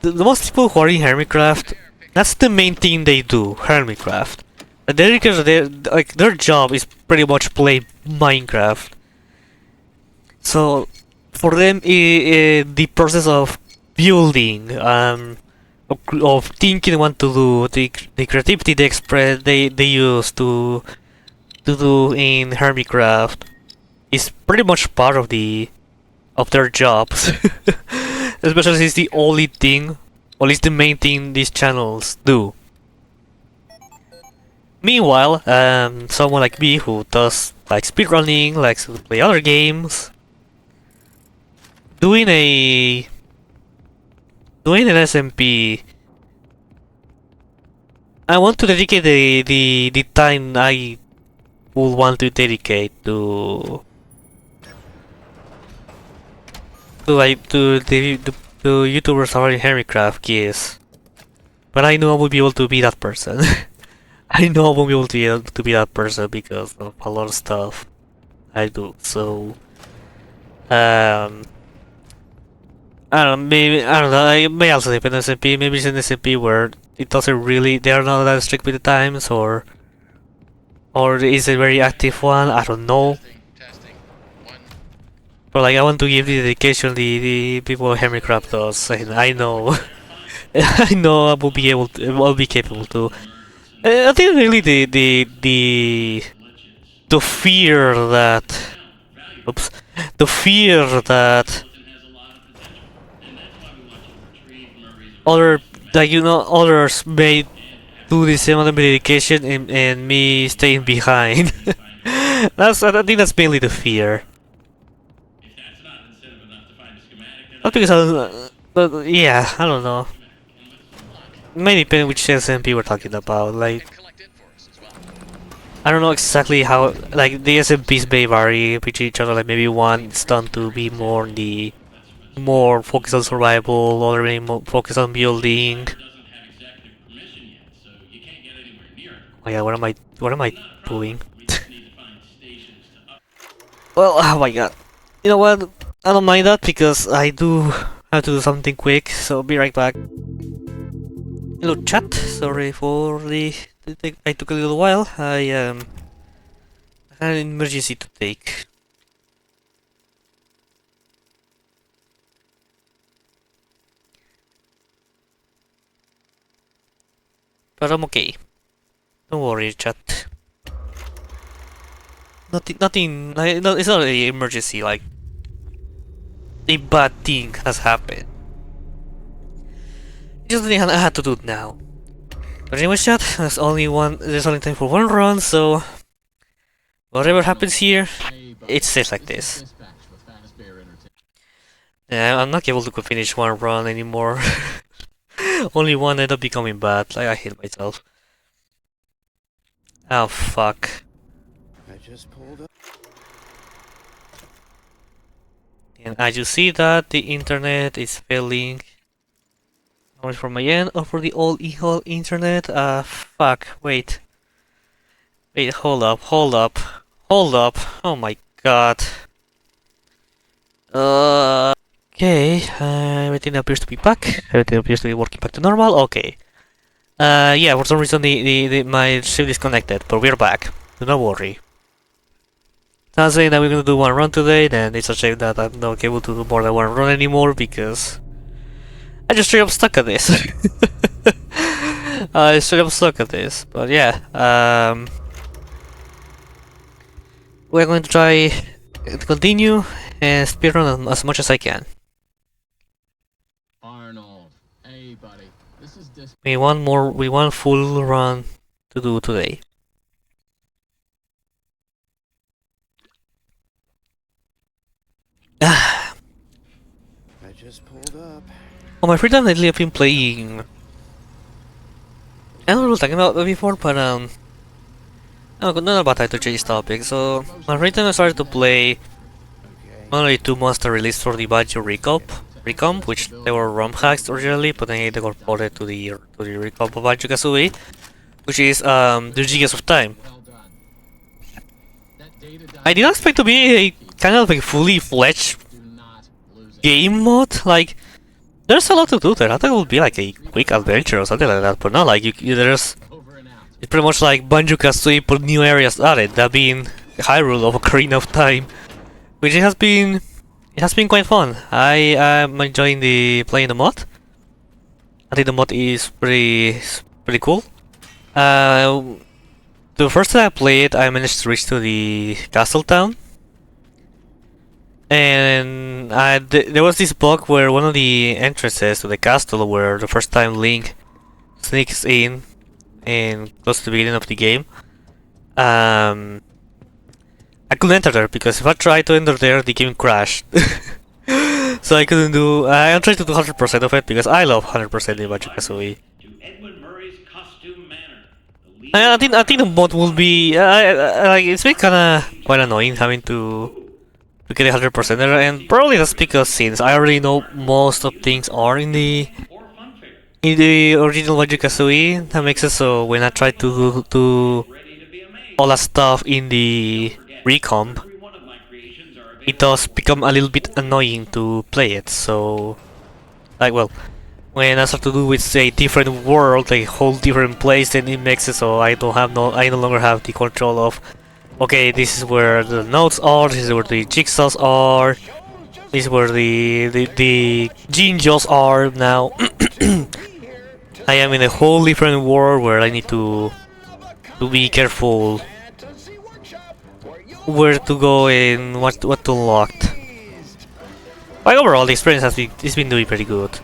the most people who are in Hermitcraft, that's the main thing they do, Hermitcraft. Like their job is pretty much play Minecraft. So for them, the process of building, of thinking what to do, the creativity they express, they use to do in Hermitcraft is pretty much part of their jobs. Especially since it's the only thing, or at least the main thing these channels do. Meanwhile, someone like me who does like speedrunning, likes to play other games, doing an SMP, I want to dedicate the time I would want to dedicate to YouTubers already Hermitcraft, yes. But I know I won't be able to be that person. I know I won't be able to be that person because of a lot of stuff I do. So, I don't know. Maybe I don't know. I may also depend on SMP. Maybe it's an SMP where it doesn't really. They are not that strict with the times, or is a very active one. I don't know. Testing. But like, I want to give the dedication the people of Henry Crab does. And I know, I know I will be able to, I'll be capable to. I think really the fear that, oops, the fear that other, like, you know, others may do the same amount of dedication and me staying behind. That's, I think that's mainly the fear. Not because but yeah, I don't know. May depend which SMP we're talking about. Like, Collect it for us as well. I don't know exactly how. Like, the SMPs may vary with each other. Like, maybe one is done to be more on the more focused on survival, other may more focused on building. Oh yeah, what am I doing? Well, oh my god. You know what? I don't mind that because I do have to do something quick, so be right back. Hello chat, sorry for I took a little while. I had an emergency to take. But I'm okay. Don't worry, chat. Nothing, no, it's not an emergency, like, a bad thing has happened. Just something I had to do now. But anyway, chat, there's only time for one run, so whatever happens here, it stays like this. Yeah, I'm not able to finish one run anymore. Only one ended up becoming bad. Like, I hate myself. Oh fuck. I just pulled up. And as you see that the internet is failing. Not from my end or for the old internet. Fuck. Wait. Wait. Hold up. Hold up. Hold up. Oh my god. Okay. Everything appears to be back. Everything appears to be working back to normal. Okay. Yeah. For some reason, my ship disconnected, but we're back. Do not worry. Not saying that we're gonna do one run today, then it's a shame that I'm not able to do more than one run anymore because I just straight up stuck at this. I straight up stuck at this, but yeah, we're going to try to continue and speedrun as much as I can. Arnold, hey buddy, this is We want full run to do today. I just pulled up. On my free time lately, I've been playing. I don't know what I was talking about before, but no, not about that to change topic. So, my free time I started to play only 2 months released for the Banjo Recomp, which they were ROM hacks originally, but then they got ported to the Recomp of Banjo Kazooie, which is the Gigas of Time. I didn't expect to be a kind of like fully fledged game mode. Like, there's a lot to do there. I thought it would be like a quick adventure or something like that, but not like there's. It's pretty much like Banjo Kazooie put new areas added, that being Hyrule of Ocarina of Time, which it has been quite fun. I am enjoying playing the mod. I think the mod is pretty cool. The first time I played, I managed to reach to the castle town. And there was this bug where one of the entrances to the castle, where the first time Link sneaks in and close to the beginning of the game, I couldn't enter there because if I tried to enter there, the game crashed. So I couldn't do. I tried to do 100% of it because I love 100% in Banjo Kazooie. I think the mod will be like, it's been quite annoying having to get 100% there, and probably that's because since I already know most of things are in the original Banjo Kazooie, that makes it so when I try to do all that stuff in the recomp, it does become a little bit annoying to play it. So, like, well, when I start to do with a different world, like a whole different place, then it makes it so I no longer have the control of, okay, this is where the notes are, this is where the jigsaws are, This is where the Jinjos are now. I am in a whole different world where I need to be careful where to go and what to unlock. But overall, the experience has been doing pretty good.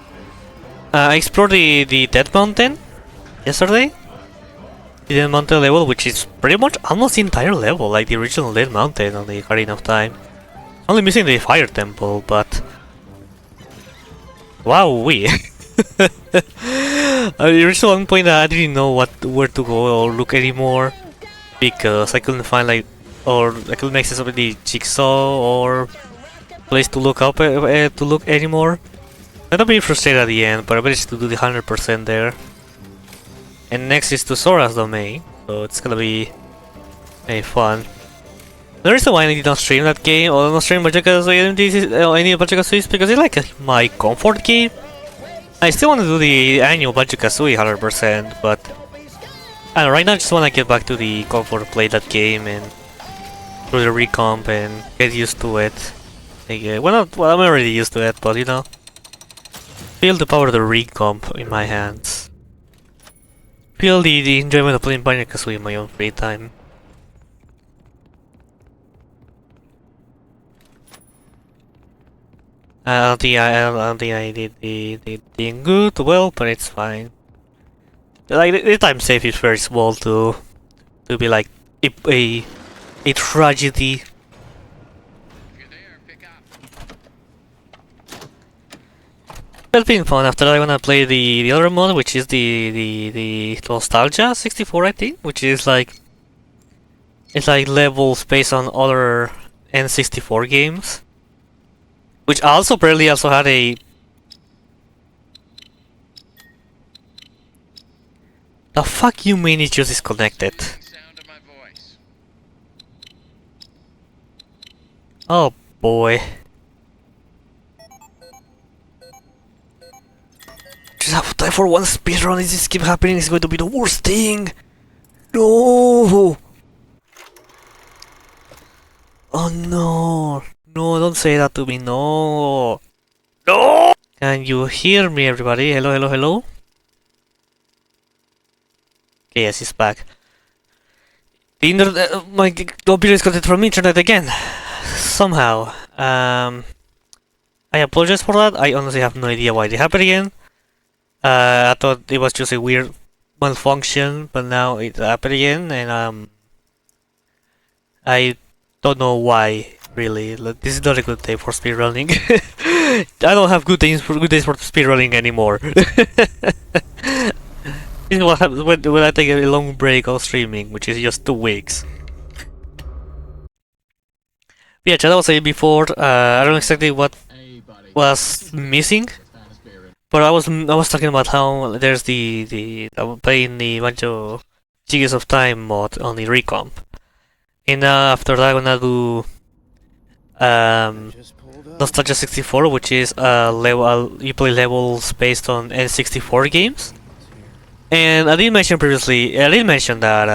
I explored the Dead Mountain yesterday. The Dead Mountain level, which is pretty much almost the entire level, like the original Dead Mountain on the Ocarina of Time. Only missing the Fire Temple, but wow, we. At the original one point, I didn't know where to go or look anymore because I couldn't find or I couldn't access the jigsaw or place to look to look anymore. I'm not being frustrated at the end, but I managed to do the 100% there. And next is to Sora's domain, so it's gonna be fun. The reason why I did not stream that game or not stream any Banjo-Kazooie is because it's like my comfort game. I still want to do the annual Banjo-Kazooie 100%, but I don't know, right now I just want to get back to the comfort, play that game and do the recomp and get used to it. Well, I'm already used to it, but you know, feel the power of the recomp in my hands. Feel the enjoyment of playing Banjo-Kazooie in my own free time. I don't think I did the thing good, well, but it's fine. Like the time save is very small to be like a tragedy. It's been fun. After that, I'm gonna play the other mod, which is the Nostalgia 64, I think, which is like it's like levels based on other N64 games, which also apparently also had a the fuck you mean it just disconnected? Oh boy. Just have time for one speedrun. If this keeps happening, it's going to be the worst thing. No. Oh no. No, don't say that to me. No. No. Can you hear me, everybody? Hello, hello, hello. Okay, yes, it's back. The internet, my computer is connected from internet again. Somehow. I apologize for that. I honestly have no idea why it happened again. I thought it was just a weird malfunction, but now it happened again, and I don't know why. Really, this is not a good day for speedrunning. I don't have good days for speedrunning anymore. This is what happens when I take a long break of streaming, which is just 2 weeks. Yeah, chat, I was saying before, I don't know exactly what was missing, but I was talking about how there's I'm playing the Banjo Gigas of Time mod on the recomp, and after that I'm gonna do Nostalgia 64, which is you play levels based on N64 games. And I did mention previously, I did mention that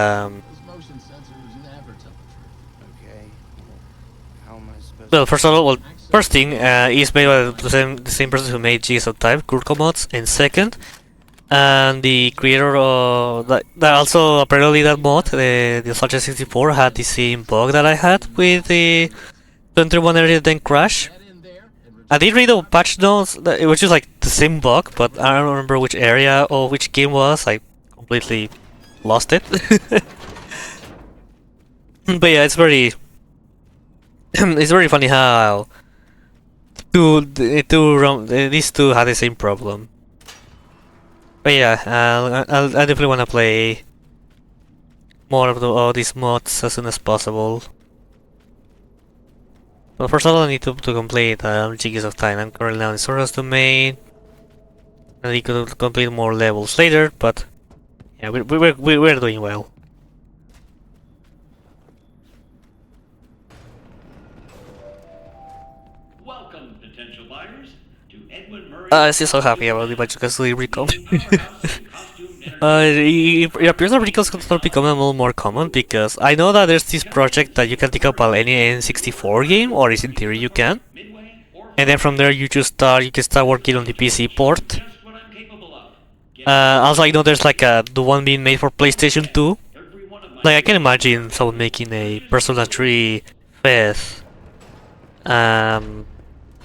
well, first of all, first thing is made by the same person who made Gigas of Time, Kurko mods, and second, and the creator of that also apparently that mod, the Nostalgia 64, had the same bug that I had with the 21 area then crash. I did read the patch notes, it was just like the same bug, but I don't remember which area or which game was. I completely lost it. But yeah, it's very it's very funny how these two had the same problem. But yeah, I definitely want to play more of all these mods as soon as possible. But first of all, I need to complete Gigas of Time. I'm currently now in Sora's domain. I need to complete more levels later, but yeah, we're doing well. Welcome, potential buyers, to Edwin Murray. I'm still so happy about the Banjo-Kazooie recomp. It appears that recalls could start becoming a little more common because I know that there's this project that you can take up on any N64 game, or is in theory you can. and then from there you can start working on the PC port. Just what I'm capable of. Also, I know there's like the one being made for PlayStation 2. Every one of my Like I can imagine someone making a Persona 3 FES to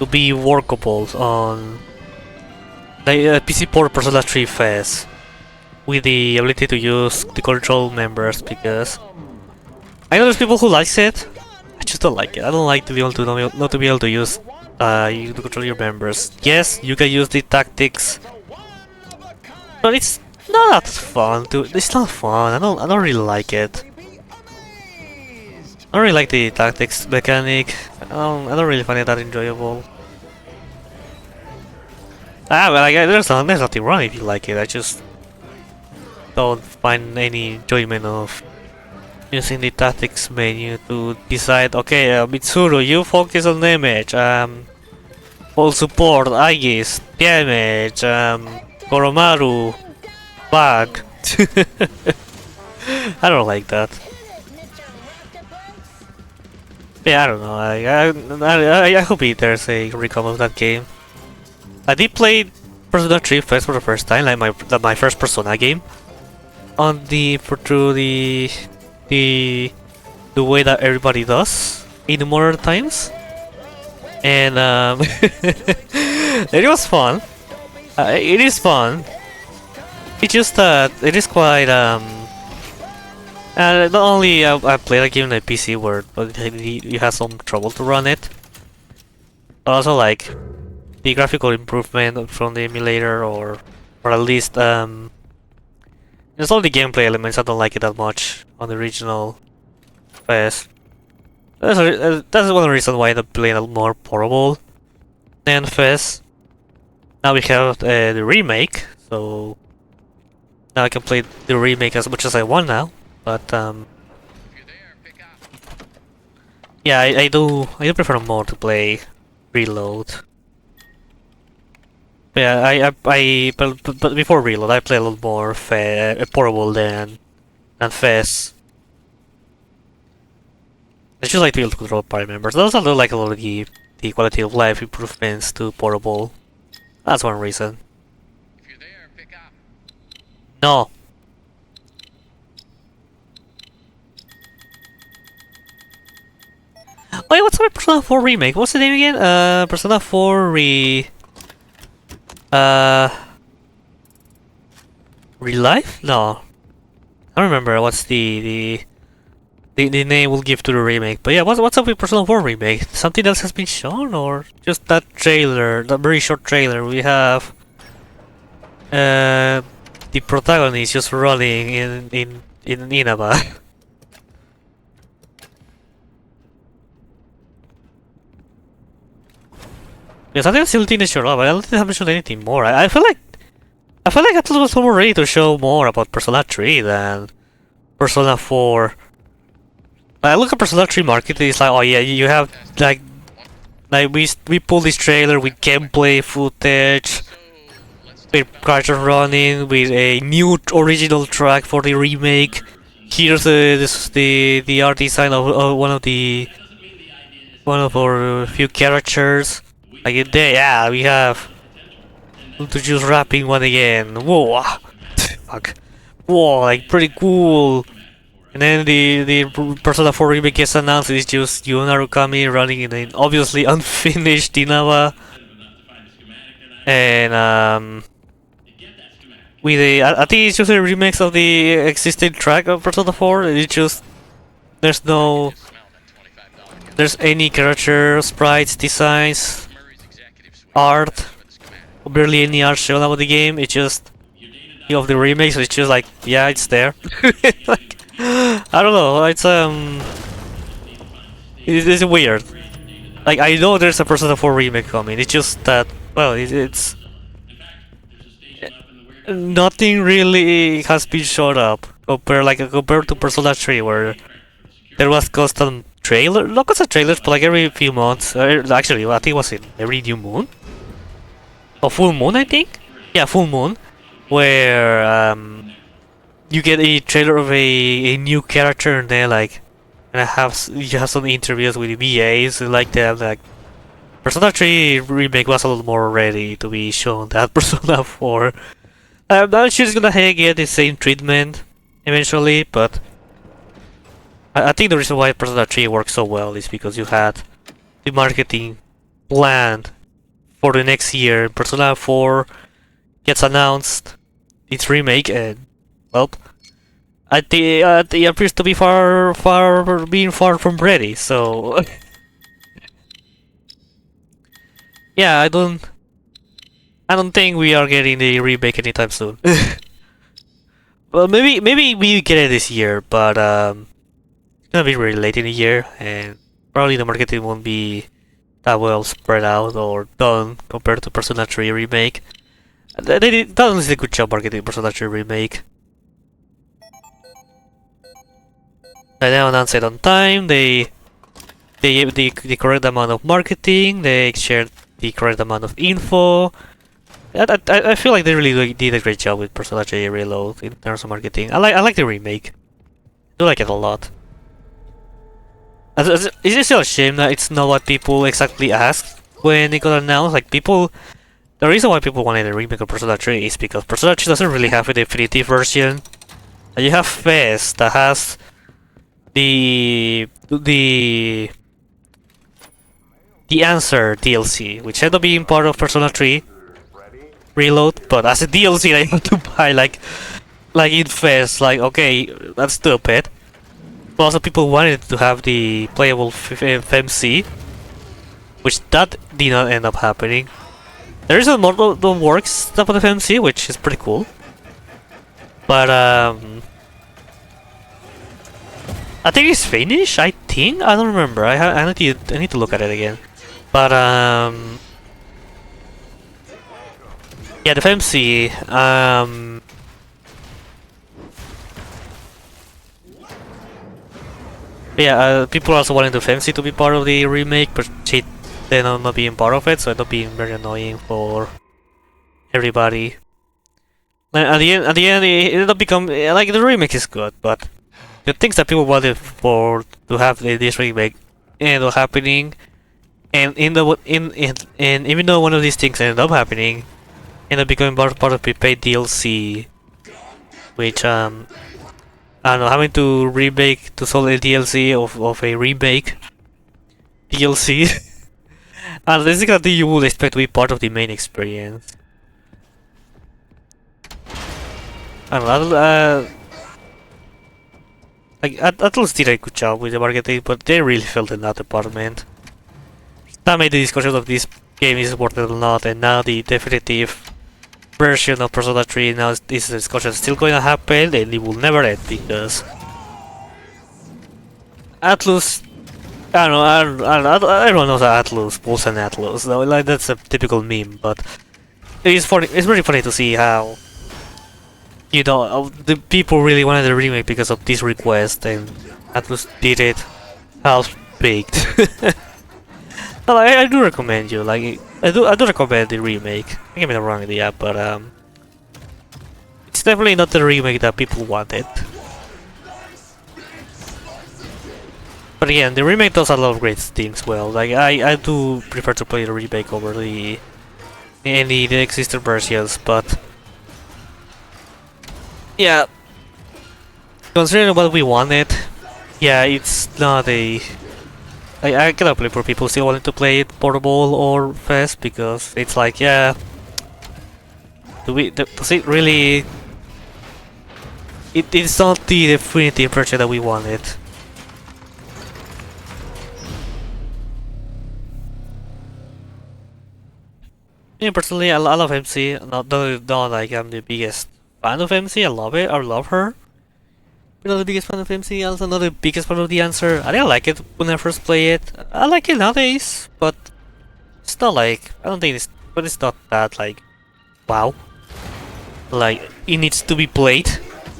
be workable on the PC port Persona 3 FES with the ability to use the control members, because I know there's people who likes it. I just don't like it. I don't like to be able to not to be able to use you to control your members. Yes, you can use the tactics, but it's not that fun. It's not fun. I don't really like it. I don't really like the tactics mechanic. I don't really find it that enjoyable. But like, there's nothing wrong if you like it. I just don't find any enjoyment of using the tactics menu to decide, okay, Mitsuru, you focus on damage, full support, Aegis, damage, Koromaru, bug. I don't like that. Yeah, I don't know. I hope there's a recall of that game. I did play Persona 3 FES for the first time, like my first Persona game, on through the way that everybody does in modern times, and it was fun. It is fun. It's just that it is quite not only I played a game on a PC where you have some trouble to run it, but also like the graphical improvement from the emulator, or at least there's all the gameplay elements. I don't like it that much on the original FES. That's one of the reasons why I'm playing a more portable than FES. Now we have the remake, so now I can play the remake as much as I want now. But yeah, I do prefer more to play Reload. Yeah, but before Reload, I play a little more portable than FES. I just like to be able to control party members. I also do like a lot of the quality of life improvements to portable. That's one reason. If you're there, pick up. No. Wait, what's my Persona 4 remake? What's the name again? Persona 4 Relive? No. I don't remember what's the name we'll give to the remake. But yeah, what's up with Persona 4 remake? Something else has been shown, or just that trailer, that very short trailer? We have the protagonist just running in Inaba. Yeah, something still didn't show up. I don't think they haven't shown anything more. I feel like I was more ready to show more about Persona 3 than Persona 4. I look at Persona 3 marketing, it's like, oh yeah, you have like we pull this trailer with gameplay footage, with characters running, with a new original track for the remake. Here's the art design of one of our few characters. Like there, yeah, we have to just wrapping one again. Whoa, fuck, whoa, like pretty cool. And then the Persona 4 remake gets announced. It's just Yu Narukami running in an obviously unfinished Inaba, and with I think it's just a remix of the existing track of Persona 4. It's just there's any character sprites, designs, art, barely any art shown about the game. It's just of the remake, so it's just like, yeah, it's there. Like, I don't know, it's weird. Like, I know there's a Persona 4 remake coming, it's just that, well, it's nothing really has been shown up compared to Persona 3, where there was constant not constant trailers, but like every few months. Actually, I think it was in every new moon, or full moon, I think. Yeah, full moon, where you get a trailer of a new character, and then like, and you have some interviews with VAs like that, like Persona 3 remake was a little more ready to be shown than Persona 4. I'm not sure it's gonna get the same treatment eventually, but I think the reason why Persona 3 works so well is because you had the marketing planned for the next year. Persona 4 gets announced, its remake, and well, it appears to be far from ready. So yeah, I don't think we are getting the remake anytime soon. Well, maybe we get it this year, but it's gonna be really late in the year, and probably the marketing won't be that well spread out or done compared to Persona 3 remake. They did a good job marketing Persona 3 remake. They now announced it on time. They the correct amount of marketing. They shared the correct amount of info. I feel like they really did a great job with Persona 3 Reload in terms of marketing. I like the remake. I do like it a lot. It's just a shame that it's not what people exactly asked when it got announced. Like people, the reason why people wanted a remake of Persona 3 is because Persona 3 doesn't really have a definitive version. And you have Fez that has the answer DLC, which ended up being part of Persona 3 Reload, but as a DLC that you have to buy like in Fez, like okay, that's stupid. But also people wanted to have the playable FMC, which that did not end up happening. There is a model that works stuff with FMC, which is pretty cool. But I think it's finished. I think I don't remember. I need to look at it again. But yeah, the FMC. Yeah, people also wanted the FMC to be part of the remake, but she ended up not being part of it, so it ended up being very annoying for everybody. At the end, it ended up becoming like the remake is good, but the things that people wanted to have this remake ended up happening, and even though one of these things ended up happening, ended up becoming part of prepaid DLC, which I don't know, having to remake to solve a DLC of a remake DLC. And this is something you would expect to be part of the main experience. I don't know, like Atlus did a good job with the marketing, but they really failed in that department. That made the discussion of this game is worth it or not, and now the definitive version of Persona 3 now this discussion is still going to happen, and it will never end because Atlus. I don't know. Everyone knows that Atlus pulls an Atlus. So, like that's a typical meme, but it is funny. It's very funny to see how the people really wanted a remake because of this request, and Atlus did it half baked. Well, I do recommend you. Like I do recommend the remake. Don't get me wrong, yeah, but it's definitely not the remake that people wanted. But again, the remake does a lot of great things well. Like I do prefer to play the remake over the existing versions, but yeah, considering what we wanted, yeah, it's not a. I cannot believe for people still wanting to play it portable or fast because it's like, yeah, does it really? It's not the definitive version that we wanted. Me personally, I love MC. Not like I'm the biggest fan of MC. I love it. I love her. But not the biggest fan of MC. Also not the biggest fan of the answer. I didn't like it when I first played it. I like it nowadays, but it's not like I don't think it's. But it's not that like, wow. Like it needs to be played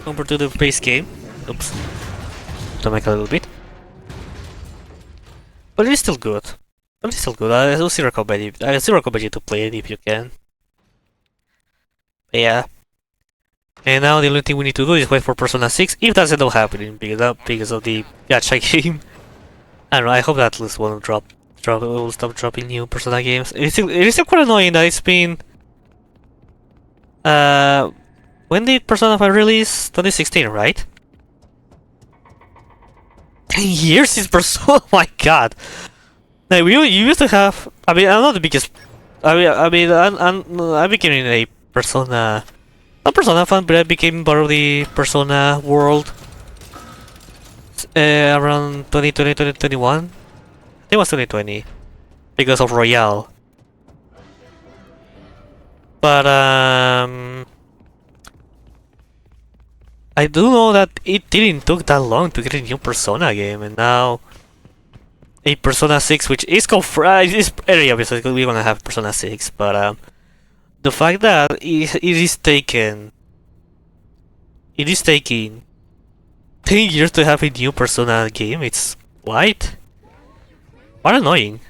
compared to the base game. Oops. To make a little bit. But it's still good. But it's still good. I still recommend it. I still recommend you to play it if you can. But yeah. And now the only thing we need to do is wait for Persona 6 if that's not happening because of the gacha game. I don't know. I hope that Atlus won't drop will stop dropping new Persona games. It is still quite annoying that it's been. When did Persona 5 release? 2016, right? 10 years since Persona. Oh my god. Like you used to have. I mean, I'm not the biggest. I became a Persona, not Persona fan, but I became part of the Persona world around 2020, 2021. I think it was 2020 because of Royale. But I do know that it didn't took that long to get a new Persona game, and now a Persona 6, which is confirmed, is very obvious we're gonna have Persona 6, but the fact that it is taking 10 years to have a new Persona game, it's quite annoying.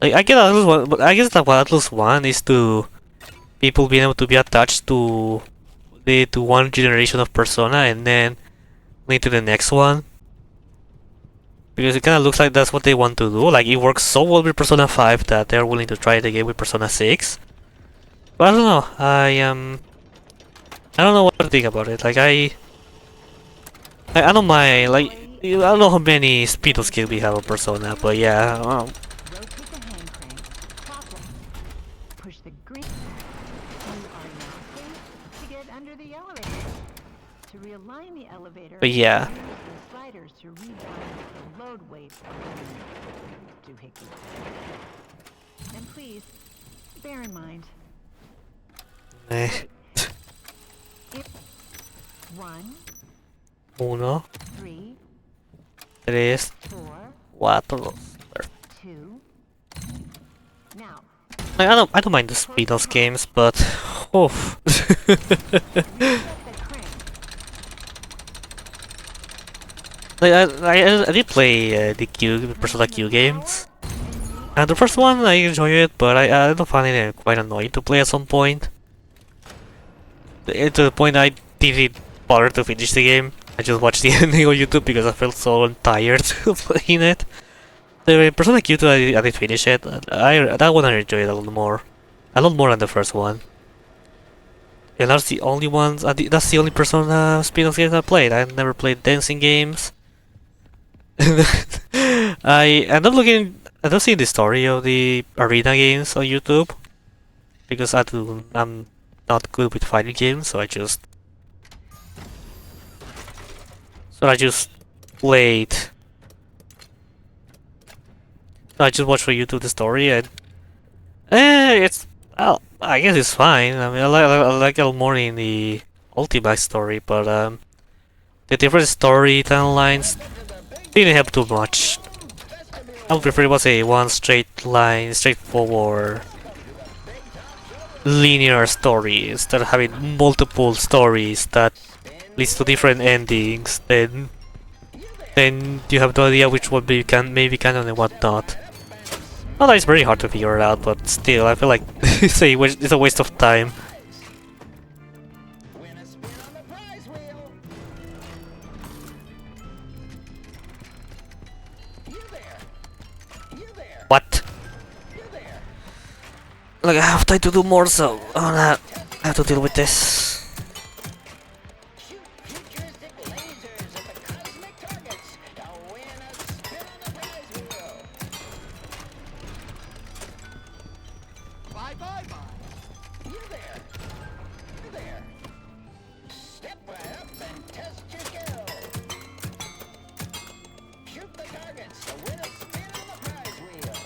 Like, I get Atlus one, but I guess that what Atlus one is to people being able to be attached to one generation of Persona and then into the next one. Because it kind of looks like that's what they want to do. Like, it works so well with Persona 5 that they're willing to try it again with Persona 6. But I don't know. I don't know what to think about it. Like, I don't mind. Like, I don't know how many speed of skill we have on Persona, but yeah. Rotate the hand crank. Properly. Push the green. You are now safe to get under the elevator. To realign the elevator, But yeah. use the sliders to rebalance the load weight to Hickey. And please, bear in mind, Eh. 1, 1, 3, 3, 4, 4. 2. Now, Like, I don't mind the speed of games, but oof. reset the crank. Like, I did play the Persona Q games, and the first one I enjoy it, but I don't find it quite annoying to play at some point. To the point I didn't bother to finish the game. I just watched the ending on YouTube because I felt so tired of playing it. The Persona Q2 I did finish it. That one I enjoyed a lot more than the first one. And that's the only ones. That's the only Persona spin-off games I played. I never played dancing games. I end up seeing the story of the arena games on YouTube because I'm not good with fighting games, so I just played. I just watched for YouTube the story and it's well, I guess it's fine. I mean, I like it more in the Ultimate story, but the different story timelines didn't help too much. I would prefer it was a one straight line, straightforward, linear story instead of having multiple stories that leads to different endings. Then you have no idea which one maybe canon and what not. Well, that is very hard to figure it out, but still, I feel like it's a waste of time. Win a spin on the prize wheel. You there. You there. What? You there. Like, I have time to do more, so I have to deal with this. Shoot futuristic lasers at the cosmic targets to win a spin on the prize wheel. You there. You there. Step right up and test your skill. Shoot the targets to win a spin on the prize wheel.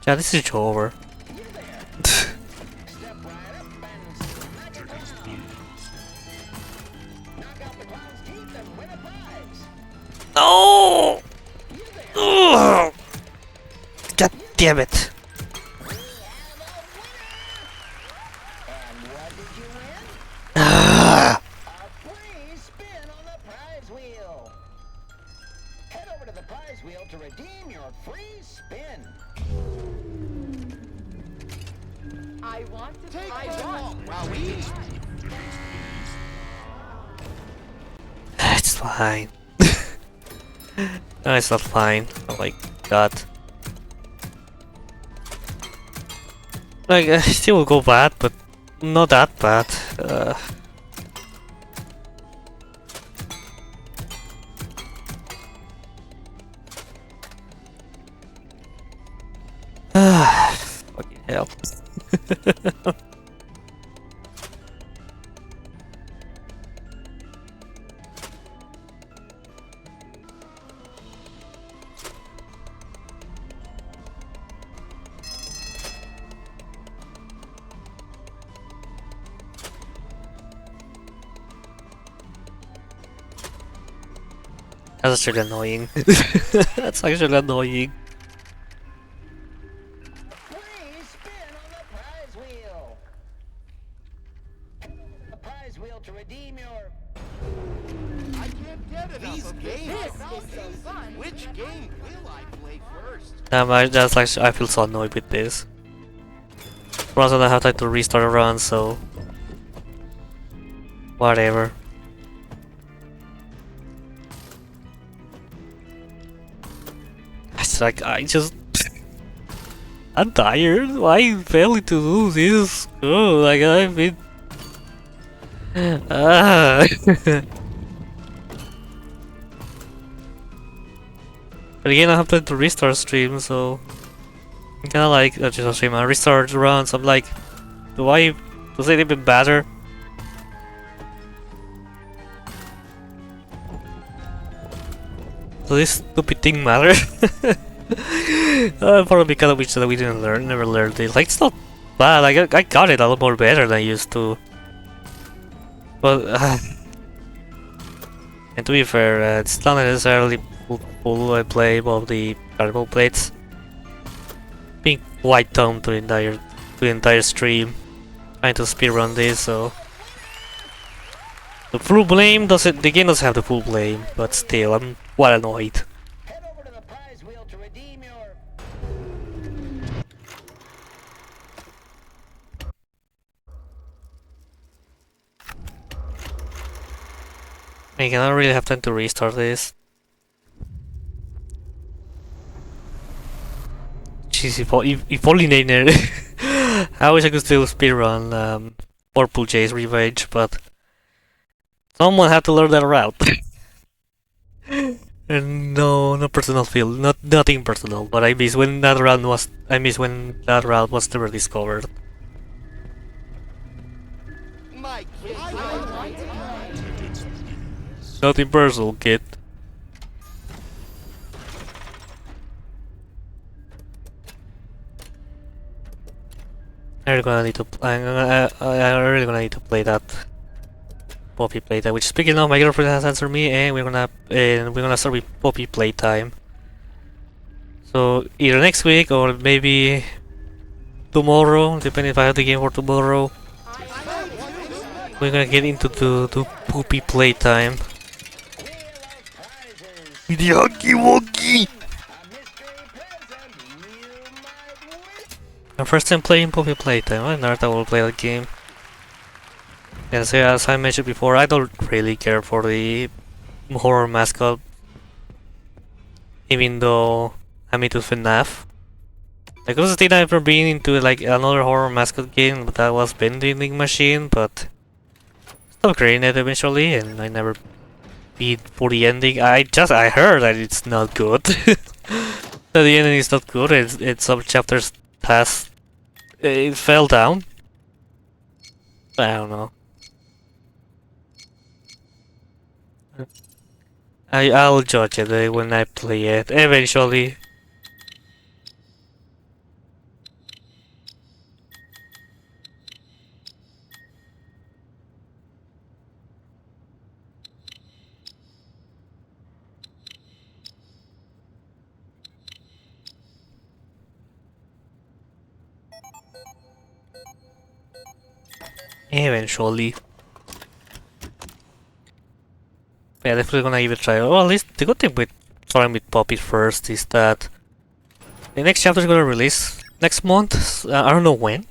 Yeah, this is over. You there. Step right up and smack a clown. Knock out the clown's teeth and win a prize. No! You there. Ugh. God damn it! We have a winner! And what did you win? Ah. A free spin on the prize wheel. Head over to the prize wheel to redeem your free spin. I want to take It's fine. No, it's not fine. Oh my god. Like, I still will go bad, but not that bad. Fucking hell. That's actually annoying. That's actually annoying. Please spin on the prize wheel. The prize wheel to redeem your... I can't get enough These of games. games. This is so fun. Which game will I play first? That's like I feel so annoyed with this. Plus, I have to restart a run, so whatever. It's like I'm tired. Why failing to do this? Oh, like I've been. Ah. But again, I have to restart stream, so I'm kinda like just stream. I restart runs. I'm like, does it even matter? Does this stupid thing matter? I probably kind of wish that we never learned it. Like, it's not bad. I got it a lot more better than I used to. But and to be fair, it's not necessarily full play of the variable plates. Being quite dumb to the entire stream, trying to speedrun this. So the full blame doesn't. The game doesn't have the full blame, but still, I'm quite annoyed. Head over to the prize wheel to redeem your... I don't really have time to restart this. Jeez, if only they knew. I wish I could still speedrun Purple Jay's Revenge, but someone had to learn that route. And no personal feel, nothing personal, but I miss when that route was never discovered. My game. Nothing personal, kid. I'm really gonna need to. I'm really gonna need to play that. Poppy playtime. Which, speaking of, my girlfriend has answered me, and we're gonna start with Poppy playtime. So either next week or maybe tomorrow, depending if I have the game for tomorrow. We're gonna get into the Poppy playtime. With the Huggy Wuggy. My first time playing Poppy Playtime. I never thought I will play that game. And so, as I mentioned before, I don't really care for the horror mascot. Even though I'm into FNAF. Like, it was a thing I've never been into like another horror mascot game, but that was Vending Machine, but stopped creating it eventually, and I never beat for the ending. I heard that it's not good. That the ending is not good, and some chapters it fell down. I don't know. I'll judge it when I play it eventually. Eventually. Yeah, definitely gonna give it a try. Well, at least the good thing with starting with Poppy first is that the next chapter is gonna release next month. I don't know when,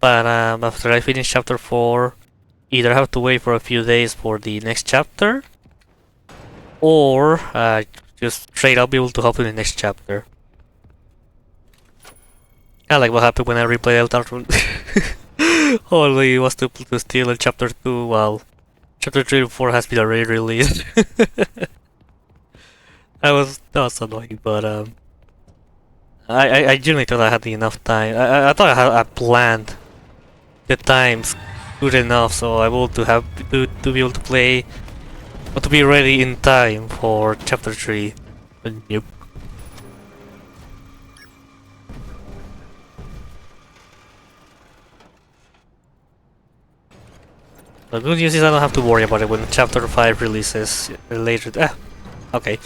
but after I finish chapter 4, either I have to wait for a few days for the next chapter, or just straight up be able to hop to the next chapter. I like what happened when I replayed Elder. Only was to steal in chapter 2 while chapter 3 and 4 has been already released. That was annoying, but I genuinely thought I had enough time. I thought I planned the times good enough so I will to be able to play or to be ready in time for chapter 3. But nope. The good news is I don't have to worry about it when chapter 5 releases later. Okay.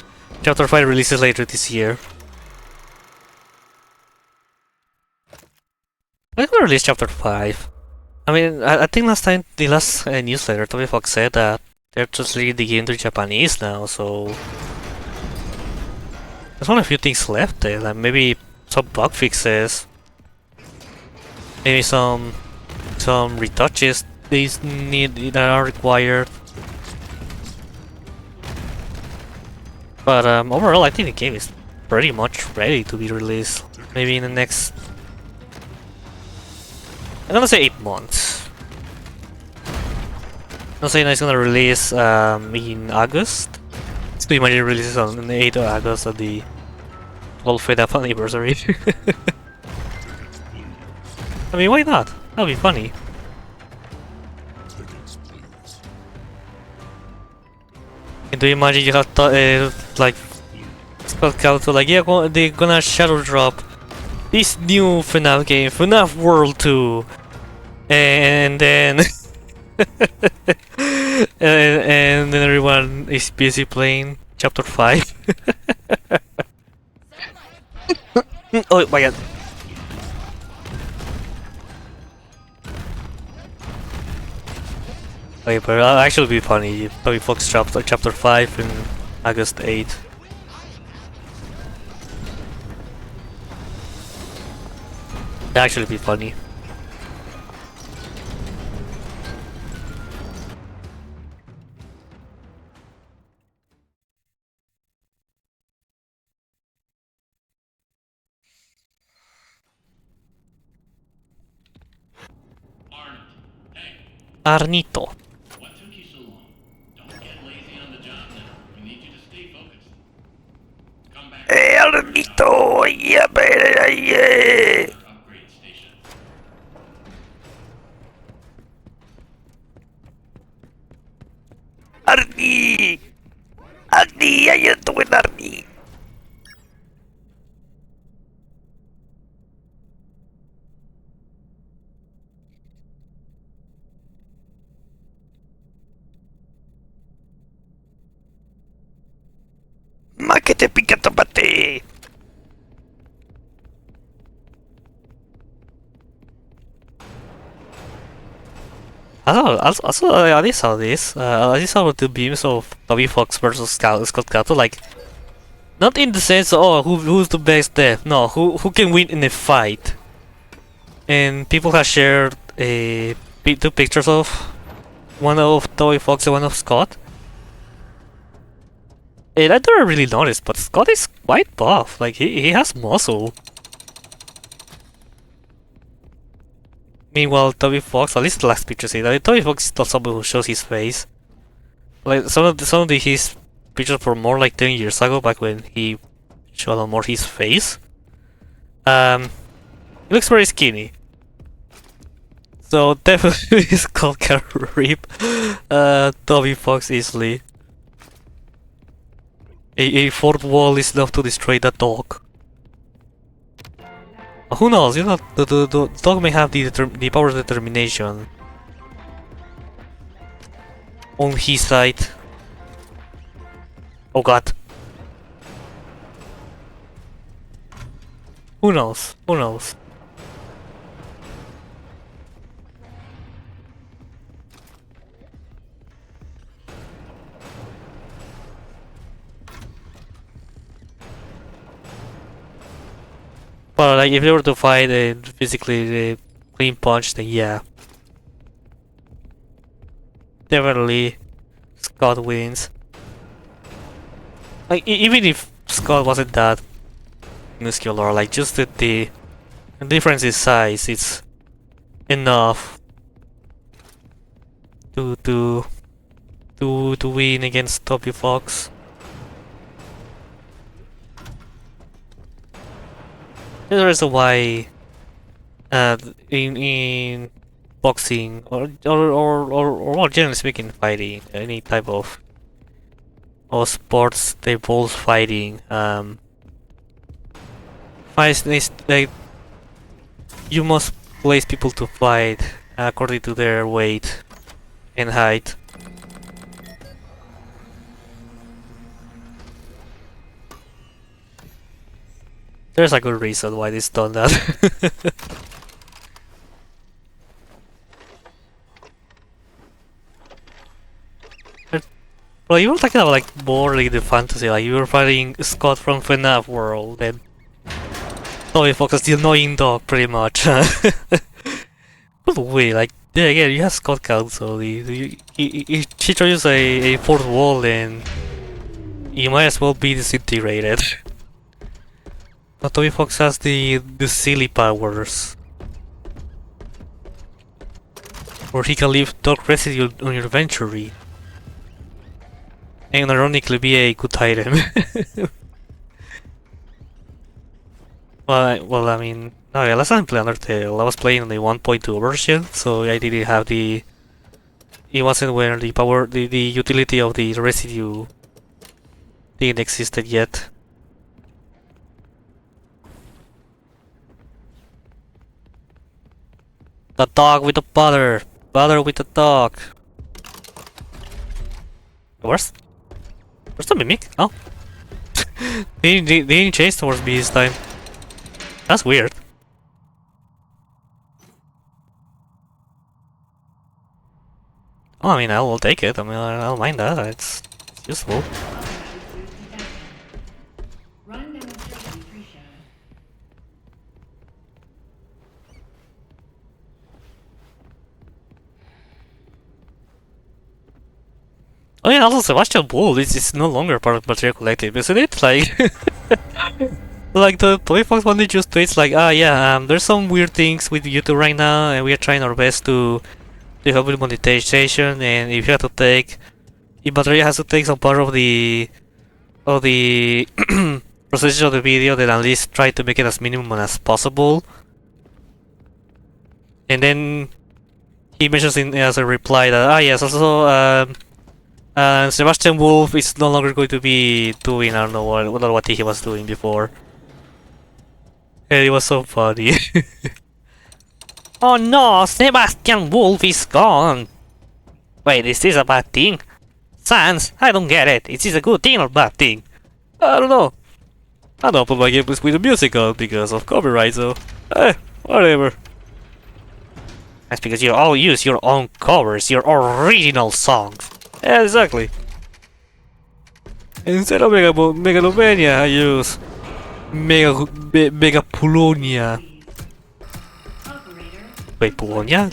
Chapter 5 releases later this year. When will release chapter 5? I mean, I think last time, the last newsletter, Toby Fox said that they're translating the game to Japanese now, so there's only a few things left there, like maybe some bug fixes, maybe some retouches that are required. But overall, I think the game is pretty much ready to be released. Maybe in the next, I'm gonna say 8 months. I'm gonna say it's gonna release in August. So imagine it releases on the 8th of August at the 12th fnaf anniversary. I mean, why not? That'll be funny. And do you imagine you have like Scott Calto like, yeah, they're gonna shadow drop this new FNAF game, FNAF World 2, and then and then everyone is busy playing chapter 5. Oh my god. Okay, but it'll actually be funny. Toby Fox dropped chapter 5 in August 8th. It'll actually be funny. Arnito. What took you so long? Don't get lazy on the job now. We need you to stay focused. Come back. Arnito, yeah, baby, Upgrade station. Arnie! Arnie, how you doing, Arnie? Ma que te pica tomate! Also, I saw this. I saw the beams of Toby Fox versus Scott Cato, like, not in the sense of, oh, who's the best death, no, who can win in a fight. And people have shared two pictures of one of Toby Fox and one of Scott. And I don't really notice, but Scott is quite buff, like, he has muscle. Meanwhile, Toby Fox, at least the last picture said, I mean, Toby Fox is not someone who shows his face. Like some of his pictures from more like 10 years ago, back when he showed more his face. He looks very skinny. So definitely Skull can rip Toby Fox easily. A fourth wall is enough to destroy that dog. Who knows? You know, the dog may have the power of determination on his side. Oh god. Who knows? Who knows? But like, if they were to fight physically the clean punch, then yeah, definitely Scott wins. Like even if Scott wasn't that muscular, like just the difference in size, it's enough to win against Toby Fox. There's a reason why in boxing or generally speaking fighting, any type of sports they involve fighting, fights like you must place people to fight according to their weight and height. There's a good reason why they've done that. Well, you were talking about like more like the fantasy, like you were fighting Scott from FNAF world, and Toby Fox is the annoying dog, pretty much. But wait, like yeah, again, you have Scott Council. He introduced a fourth wall, and you might as well be disintegrated. But Toby Fox has the silly powers, where he can leave dark residue on your inventory, and ironically be a good item. Well, I mean, no, yeah, last time I played Undertale, I was playing the 1.2 version, so I didn't have the. It wasn't where the utility of the residue didn't existed yet. The dog with the butter with the dog. Where's the mimic? Oh, they didn't chase towards me this time. That's weird. Oh, I mean, I'll take it. I mean, I don't mind that. It's useful. Oh yeah, also Sebastian Bull is no longer part of Material Collective, isn't it? Like, like the Toy Fox one they just tweets like, ah yeah, there's some weird things with YouTube right now, and we are trying our best to help with monetization. And if you have to take, if Material has to take some part of the processing of the video, then at least try to make it as minimum as possible. And then he mentions in as a reply that ah yes, also Sebastian Wolf is no longer going to be doing I don't know what he was doing before. And it was so funny. Oh no, Sebastian Wolf is gone. Wait, is this a bad thing? Sans, I don't get it. Is this a good thing or bad thing? I don't know. I don't put my gameplays with the music on because of copyright, so whatever. That's because you all use your own covers, your original songs. Yeah, exactly. Instead of Megalovania, I use Megapolonia. Wait, Polonia?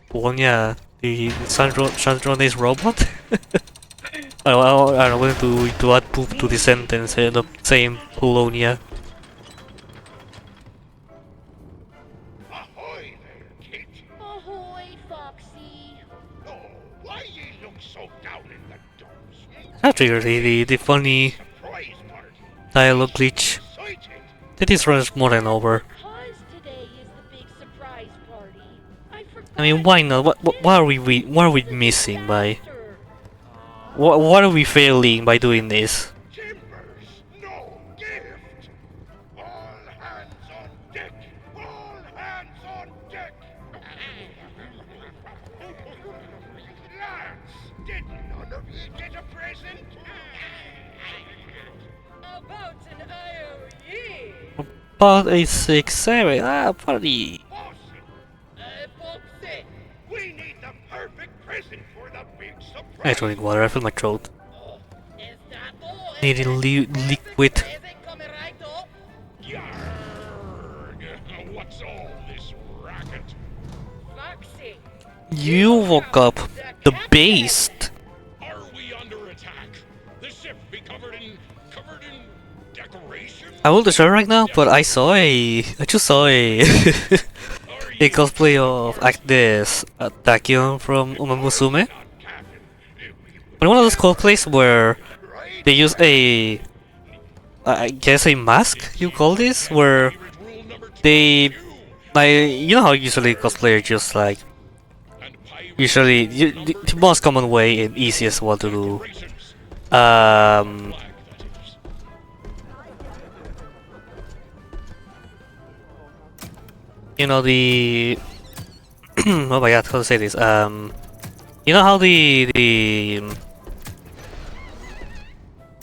Polonia, the Sandrone's robot? I wanted to add poop to the sentence and end up saying Polonia. Ahoy there, kid. Ahoy, Foxy. Oh, why ye look so down in the dumps? That triggered the funny Surprise party. dialogue glitch. Excited. That is runs more than over. Because today is the big surprise party. I mean, why not? What are we missing by? What are we failing by doing this? Timbers, no gift. All hands on deck. All hands on deck. Lads, did none of you get a present? About an IOE. About a 6-7. Ah, party. Awesome. Foxy. We need the perfect present for the big surprise. I drink water. I feel my throat. Is that all? Needing liquid. Present coming right up. Yarg! What's all this racket? Foxy. You woke up the beast. Are we under attack? The ship be covered in decorations? I will destroy right now, but I just saw a a cosplay of Agnes Tachyon from Umamusume. One of those cosplays where they use a, I guess a mask, you call this, where they, like, you know how usually cosplayers just like, usually, the most common way and easiest one to do, you know the, oh my god, how to say this, you know how the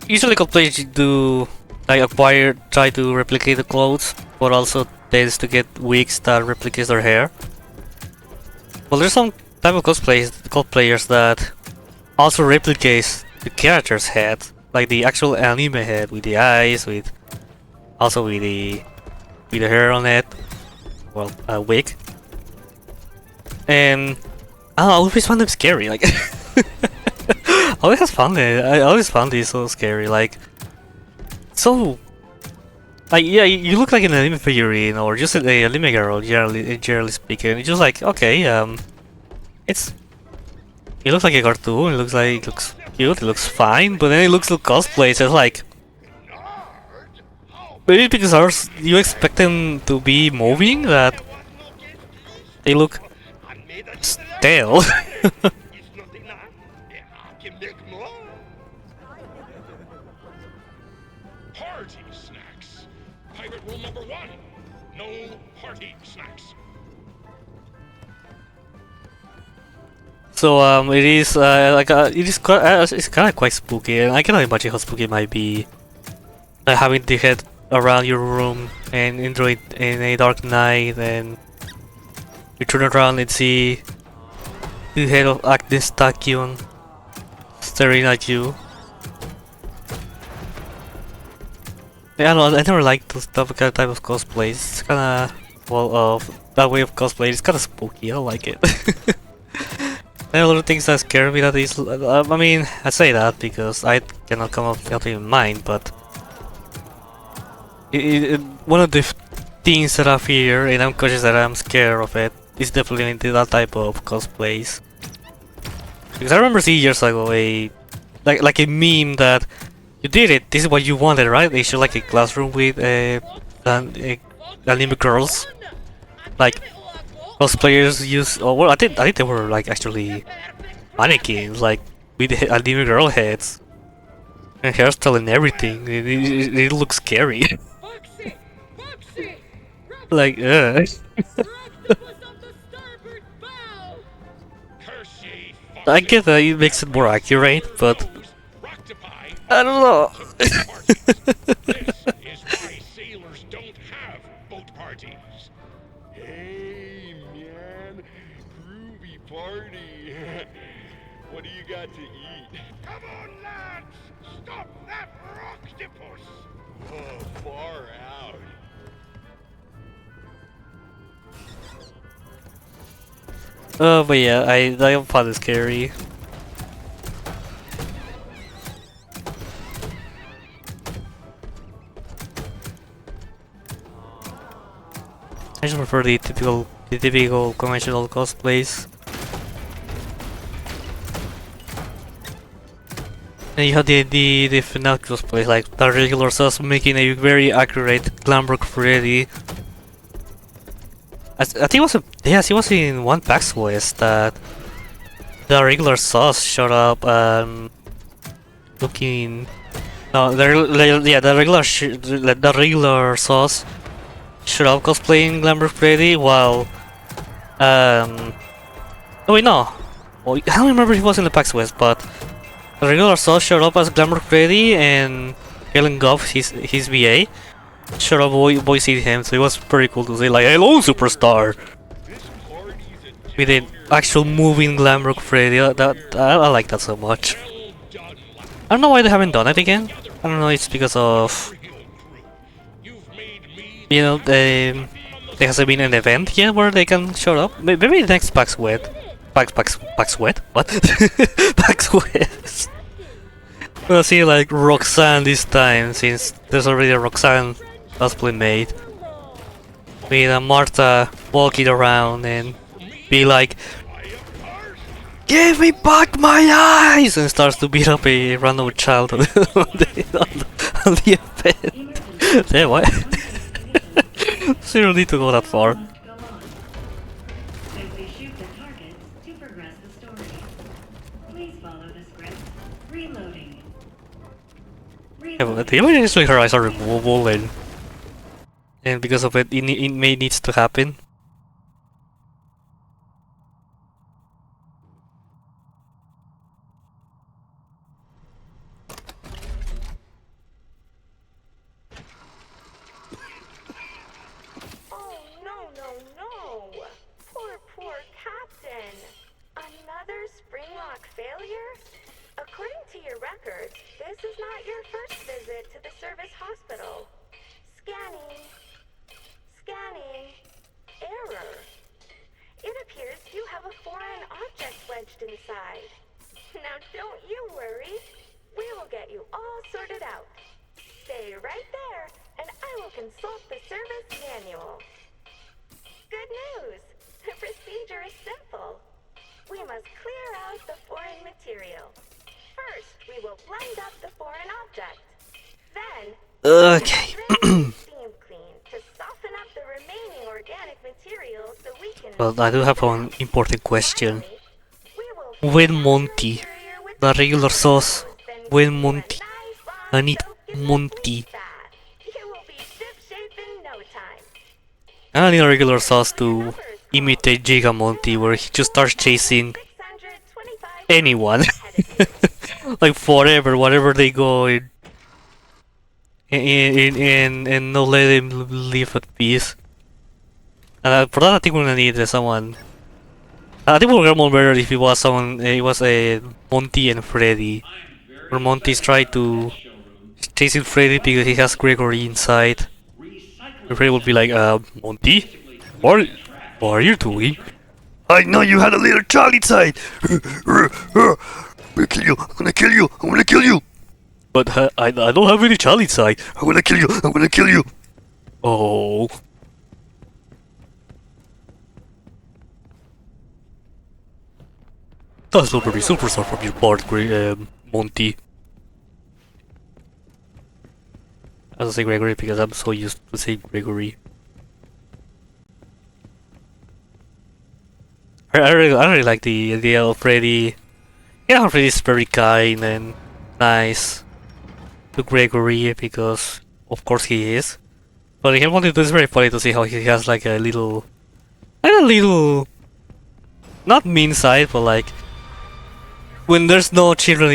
usually cosplayers do like try to replicate the clothes, but also tends to get wigs that replicates their hair. Well, there's some type of cosplayers that also replicates the character's head, like the actual anime head with the eyes, with also with the hair on it, well, a wig. And I don't know, I always found them scary. Like, I always found it so scary. Like, so, like, yeah, you look like an anime figurine or just an anime girl, generally speaking. It's just like, okay, it looks like a cartoon. It looks cute. It looks fine. But then it looks like cosplay. So it's like, maybe because you expect them to be moving, that they look stale. Party snacks. Pirate rule number 1. No party snacks. So it is it's kind of quite spooky, and I cannot imagine how spooky it might be. Like having the head around your room and enjoy it in a dark night, and you turn around and see the head of Agnes Tachyon staring at you. Yeah, I don't know, I never liked those type of cosplays. It's kinda, well, that way of cosplay is kinda spooky. I don't like it. There are a lot of things that scare me that is, I mean, I say that because I cannot come up with anything in mind, but one of the things that I fear, and I'm conscious that I'm scared of it, is definitely that type of cosplays. Because I remember seeing years ago like a meme that you did it. This is what you wanted, right? They show like a classroom with anime girls, like cosplayers use. Oh, well, I think they were like actually mannequins, like with anime girl heads and hairstyle and everything. It looks scary. Like, I get that it makes it more accurate, but I don't know. This is why sailors don't have boat parties. Hey, man. Groovy party. What do you got to eat? Come on, lads! Stop that octopus! Oh, far out. But yeah, I found it scary. I just prefer the typical conventional cosplays. And you have the fnaf cosplays, like the regular sus making a very accurate Glamrock Freddy. I think it was yes, it was in one PAX West that the regular sauce showed up looking. No, the regular sauce showed up cosplaying Glamrock Freddy while oh wait, no. Well, I don't remember if it was in the PAX West, but the regular sauce showed up as Glamrock Freddy, and Helen Goff, his VA, showed up voicing him, so it was pretty cool to say like, "Hello, superstar!" With an actual moving Glamrock Freddy. I like that so much. I don't know why they haven't done it again. I don't know, it's because of, you know, there hasn't been an event yet where they can show up. Maybe the next PAX West. PAX West? What? PAX West. We'll see like Roxanne this time, since there's already a Roxanne cosplay made. With Martha walking around and be like, "Give me back my eyes!" and starts to beat up a random child on the event. Damn, what? So you don't need to go that far. Simply shoot the targets to progress the story. Please follow the script. Reloading. Yeah, but the eventually her eyes are removable and because of it, it may needs to happen. Oh, no. Poor Captain. Another Springlock failure? According to your records, this is not your first visit to the service hospital. Scanning. Error. It appears you have a foreign object wedged inside. Now don't you worry. We will get you all sorted out. Stay right there, and I will consult the service manual. Good news! The procedure is simple. We must clear out the foreign material. First, we will blend up the foreign object. Then, Okay. steam clean to soften up the remaining organic material so we can... Well, I do have an important question. Finally, we will When fill out Monty? your interior with The regular sauce. then When give you a Monty? nice long I need soak in the Monty. sleep bath. You will be ship-shape in no time. I need a regular sauce to imitate Gigamonty, where he just starts chasing 625 anyone. ahead of you. Like forever, wherever they go, and no let him live at peace. For that, I think we're gonna need someone. I think we'll get more better if it was someone. It was a Monty and Freddy, where Monty's trying to chasing Freddy because he has Gregory inside. And Freddy would be like, Monty, what are you doing? I know you had a little child inside. I'm gonna kill you. But I don't have any child inside. I'm gonna kill you. Oh. That's not very superstar from your part, Monty. I don't say Gregory because I'm so used to saying Gregory. I really like the idea of Freddy. Yeah, Freddy's very kind and nice to Gregory because, of course, he is. But in Monty, it's very funny to see how he has like a little, not mean side, but like when there's no children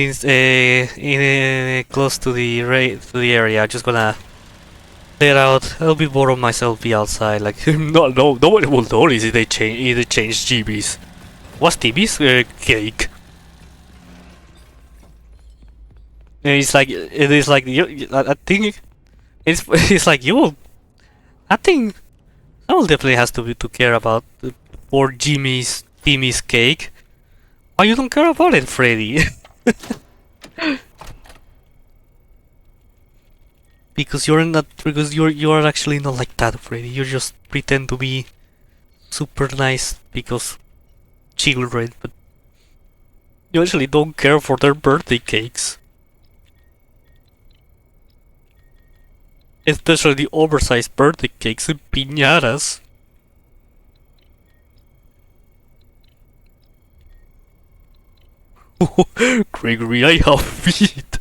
close to the area, I'm just gonna let out. I'll be bored of myself, be outside. Like nobody will notice if they change GBs. What's TB's cake? And it's like it is like I think it's like you will. I think someone definitely has to care about the poor Timmy's cake. Why you don't care about it, Freddy? Because you're actually not like that, Freddy. You just pretend to be super nice because children, but you actually don't care for their birthday cakes. Especially the oversized birthday cakes and piñatas. Gregory, I have feet.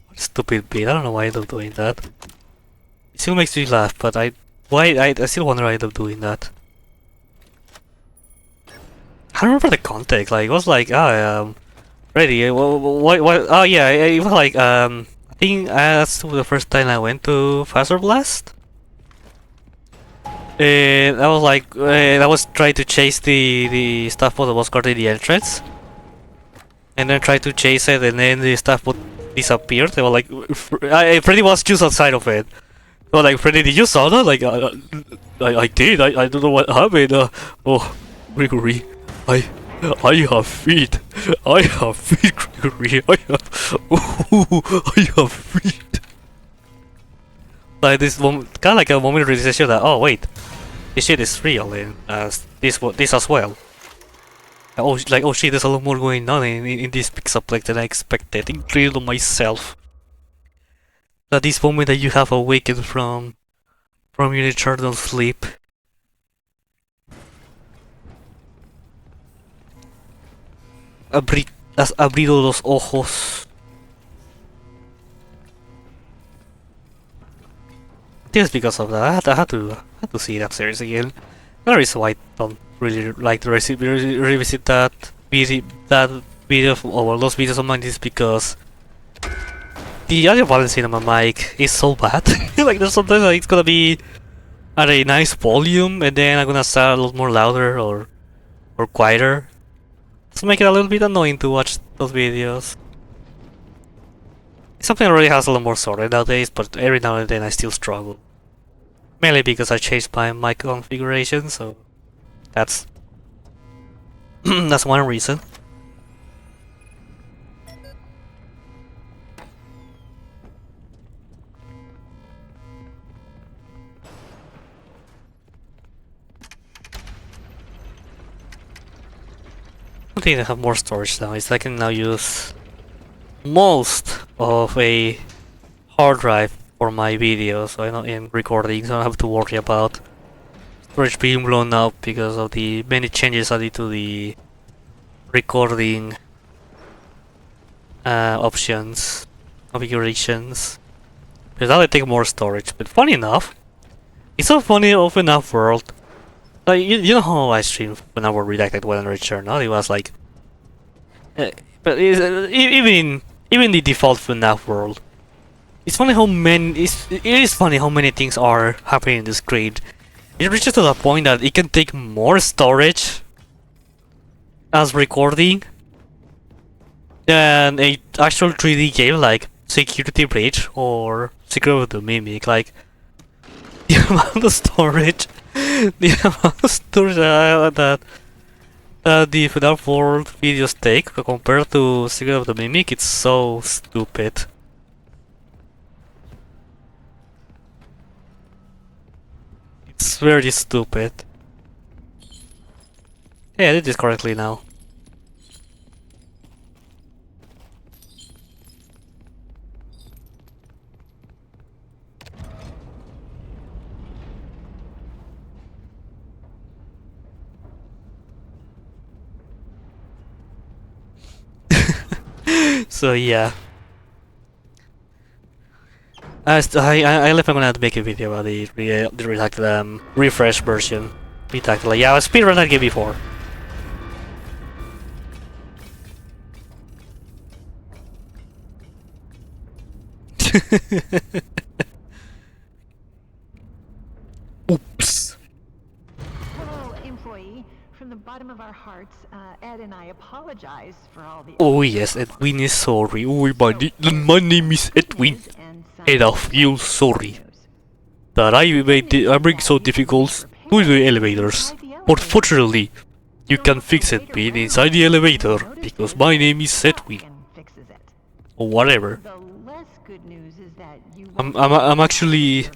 What a stupid bit. I don't know why I end up doing that. It still makes me laugh, but I still wonder why I end up doing that. I don't remember the context. Like it was like ready. What? Oh yeah, it was like I think that's the first time I went to Faster Blast. And I was like, I was trying to chase the staff bot that was guarding the entrance, and then tried to chase it, and then the staff bot disappeared. They were like, Freddy was just outside of it. They were like, Freddy, did you saw that? Like, I did. I don't know what happened. Oh, Gregory, I have feet. I have feet, Gregory. I have feet. Like this moment, kind of like a moment realization that wait, this shit is real and this as well. Oh shit, there's a lot more going on in this Pixaplex than I expected, including myself. That this moment that you have awakened from your eternal sleep. Has abrido los ojos. Just because of that, I had to see that series again. Another reason why I don't really like to revisit that video, or those videos of mine is because the audio volume in my mic is so bad. Like there's sometimes like, it's gonna be at a nice volume and then I'm gonna start a lot more louder or quieter. So make it a little bit annoying to watch those videos. It's something that already has a lot more sorted nowadays, but every now and then I still struggle. Mainly because I changed my mic configuration, so that's that's one reason. I think I have more storage now. It's I can now use most of a hard drive for my videos, so I'm not in recording, so I don't have to worry about storage being blown up because of the many changes added to the recording options, configurations. Because now they take more storage. But funny enough, it's so funny of FNAF World. Like you know how I streamed FNAF World Redacted when I returned. It was like, but even the default FNAF World. It's funny how many. It is funny how many things are happening in this grade. It reaches to the point that it can take more storage as recording than a actual 3D game like Security Breach or Secret of the Mimic. Like the amount of storage, that the FNAF World videos take compared to Secret of the Mimic, it's so stupid. It's very stupid. Hey, I did this correctly now. So yeah. I left. I'm gonna have to make a video about the refresh version. Like, yeah, I speedrun that game before. Oops. Hello, employee. From the bottom of our hearts, Ed and I apologize for all the... Oh yes, Edwin is sorry. Oh, my name is Edwin, and I feel sorry that I bring so difficult to the elevators. But fortunately, you can fix it being inside the elevator because my name is Edwin, or whatever. I'm actually,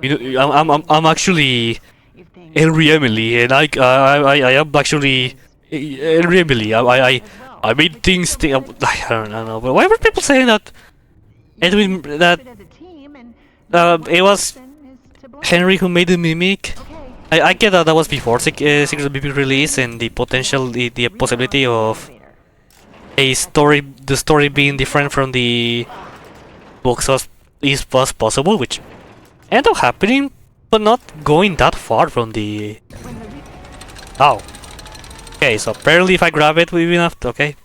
I'm actually Henry Emily, and I am actually Henry Emily. I made things. I don't know. But why were people saying that Edwin that it was Henry who made the mimic? I get that was before Secret Mimic release and the potential, the possibility of the story being different from the books was possible, which ended up happening, but not going that far from the. Oh. Okay, so apparently if I grab it, we've enough. Okay.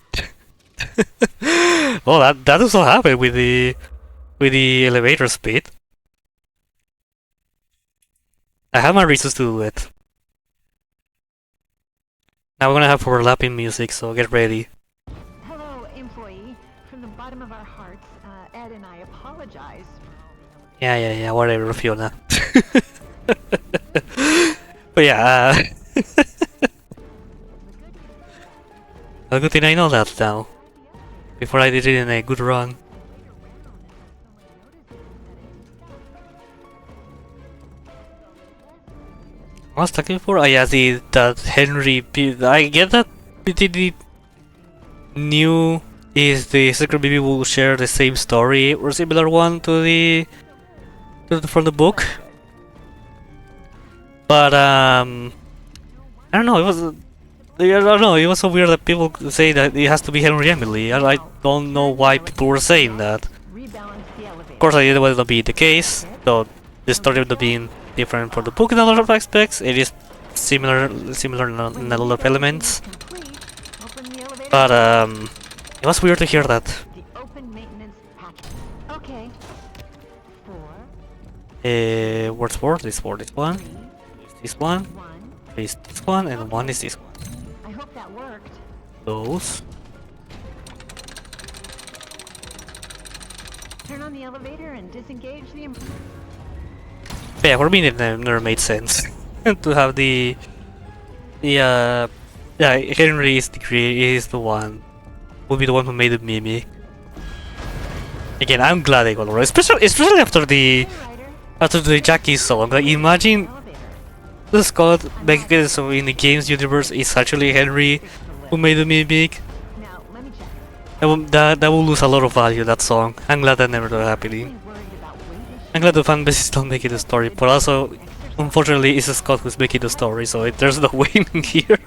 Well, that also happened with the elevator speed. I have my reasons to do it. Now we're gonna have overlapping music, so get ready. Hello, employee. From the bottom of our hearts, Ed and I apologize. Yeah, whatever, Fiona. But yeah, A good thing I know that now. Before I did it in a good run. I was talking for? Oh yeah, that Henry. I get that PTD new is the secret baby will share the same story or similar one to from the book. But I don't know. It was I don't know. It was so weird that people say that it has to be Henry Emily. I don't know why people were saying that. Of course, I didn't want it to be the case. Though the story would have been different for the book in a lot of aspects. It is similar in a lot of elements. But it was weird to hear that. What's for? This one. This one. This one, and one is this one. I hope that worked. Those. Turn on the elevator and disengage the. Yeah, for me it never made sense to have the yeah, Henry is the one will be the one who made the mimic. Again, I'm glad I got it, especially after the Jackie song. Like, imagine the Scott making it so in the games universe it's actually Henry who made the mimic. That will lose a lot of value, that song. I'm glad that never happened. I'm glad the fanbase is not making the story, but also, unfortunately, it's Scott who's making the story, so there's no winning here.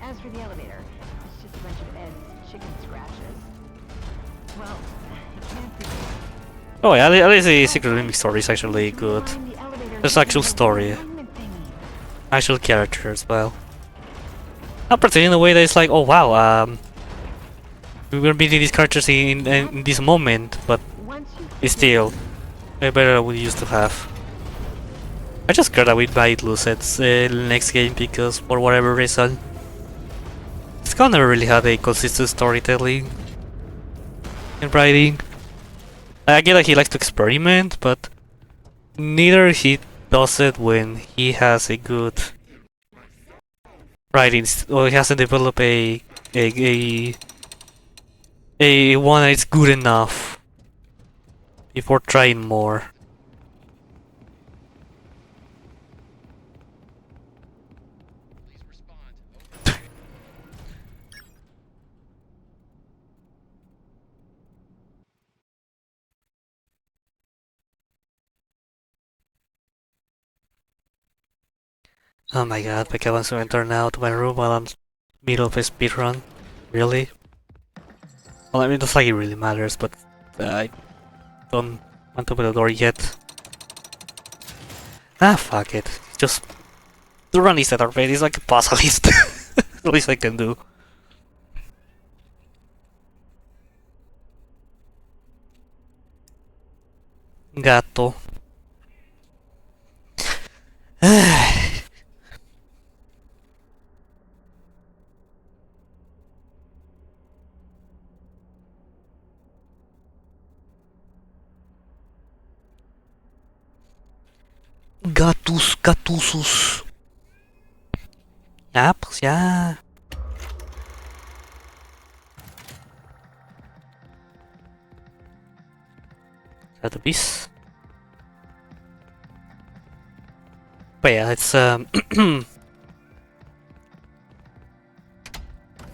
As for the elevator, it's just a bunch of Ed's chicken scratches. Well, it can't be. Oh yeah, at least the secret mimic story is actually good. There's actual story, actual character as well. Not pretending in a way that it's like, oh wow, we were meeting these characters in this moment, but it's still better than we used to have. I just scared that we might lose it next game because for whatever reason, Scott never really had a consistent storytelling and writing. I get that he likes to experiment, but neither he does it when he has a good writing, or he hasn't developed a one that's good enough before trying more. Oh my god, Becca wants to enter now to my room while I'm middle of a speedrun. Really? Well, I mean, it's like it really matters, but I don't want to open the door yet. Ah, fuck it. Just the run is at our bed. It's like a puzzle list. The least I can do. Gato. Gatusus. Ya, pues ya. Is that the beast? But yeah, it's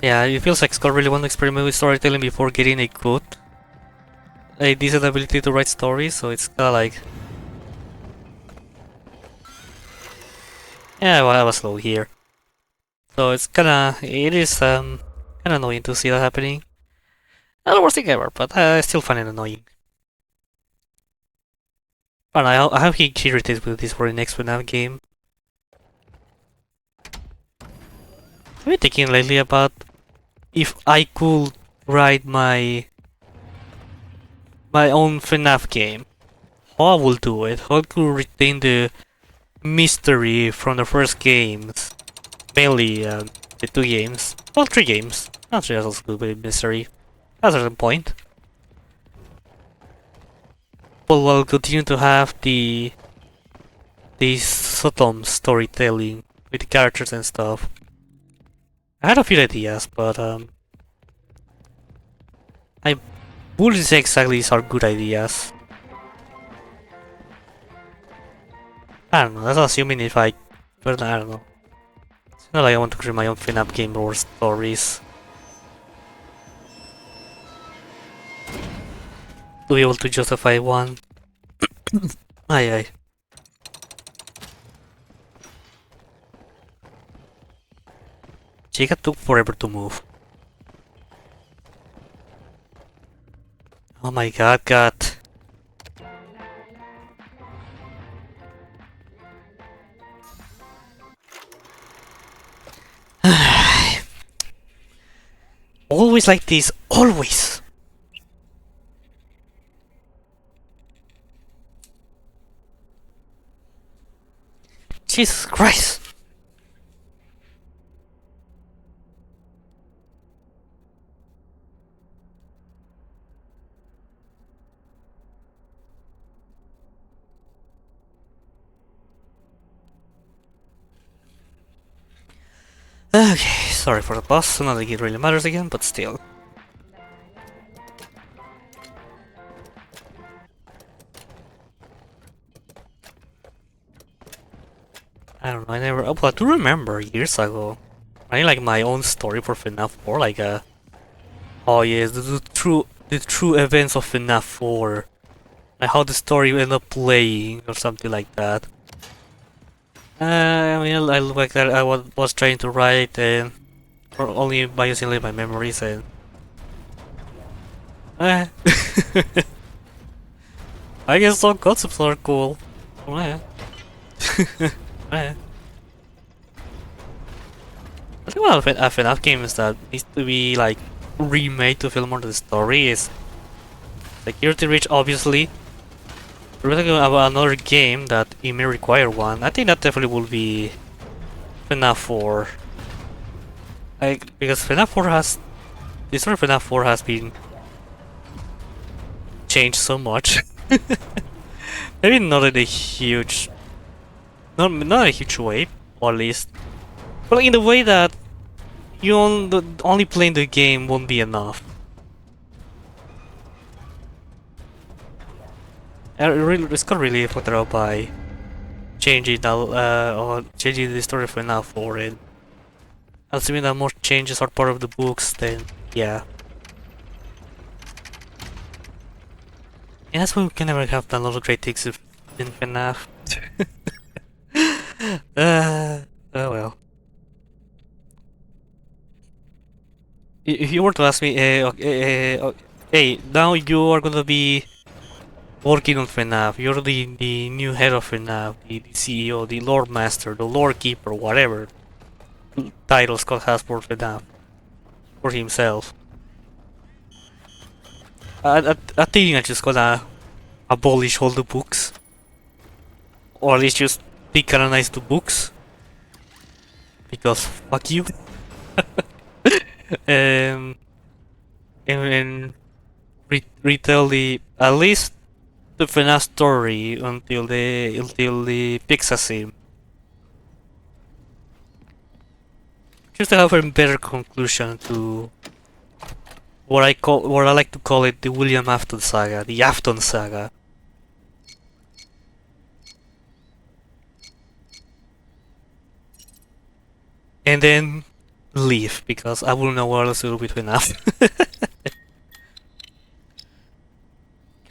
yeah, it feels like Scott really wants to experiment with storytelling before getting a decent ability to write stories, so it's kinda like, yeah, well, I was slow here. So it is kinda annoying to see that happening. Not the worst thing ever, but I still find it annoying. But I hope he irritates with this for the next FNAF game. I've been thinking lately about if I could write my own FNAF game, how I will do it, how I could retain the mystery from the first games. Mainly the 2 games. Well, 3 games. Not sure that's good with mystery. At a certain point. But we'll continue to have the subtle storytelling with the characters and stuff. I had a few ideas, but I wouldn't say exactly these are good ideas. I don't know, that's assuming if I... But I don't know. It's not like I want to create my own FNAF game or stories. To be able to justify one. Aye aye. Chica took forever to move. Oh my god, cat. Always like this, always. Jesus Christ. Okay, sorry for the pause, not like it really matters again, but still. I don't know, I do remember years ago, I like my own story for FNAF 4, like oh yes, the true events of FNAF 4, like how the story ended up playing or something like that. I mean, I look like that I was trying to write and only by using like my memories and I guess some concepts are cool. I think one of FNAF games that needs to be like remade to fill more the story is Security Reach, obviously. If we're talking about another game that it may require one, I think that definitely will be FNAF 4. Like, because FNAF 4 has... The story of FNAF 4 has been changed so much. Maybe not in a huge... Not in a huge way, or at least. But in the way that you only playing the game won't be enough. It's got really fucked up by changing the story of FNAF 4 and assuming that more changes are part of the books, then yeah. Yeah, that's why we can never have done a lot of great things in FNAF. Oh well. If you were to ask me, hey, now you are gonna be working on FNAF, you're the new head of FNAF, the CEO, the Lord Master, the Lord Keeper, whatever title Scott has for FNAF, for himself. I think I'm just gonna abolish all the books, or at least just decanonize the books, because fuck you. um, and retell at least the FNAF story until the Pixar scene. Just to have a better conclusion to what I like to call it, the William Afton saga, the Afton saga. And then leave, because I wouldn't know what else to do with FNAF.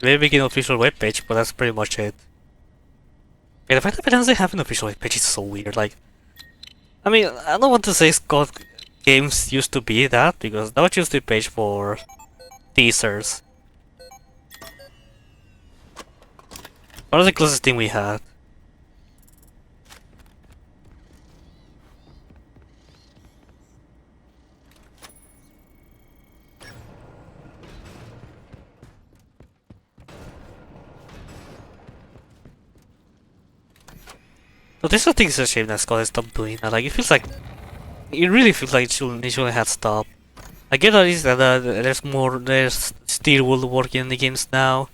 Maybe make an official webpage, but that's pretty much it. Yeah, the fact that it doesn't have an official webpage is so weird, like... I mean, I don't want to say Scott Games used to be that, because that was just the page for teasers. What was the closest thing we had? So this I think is a shame that Scott has stopped doing that. Like, it feels like... It really feels like it shouldn't have stopped. I get that is that there's Steelwood working on the games now.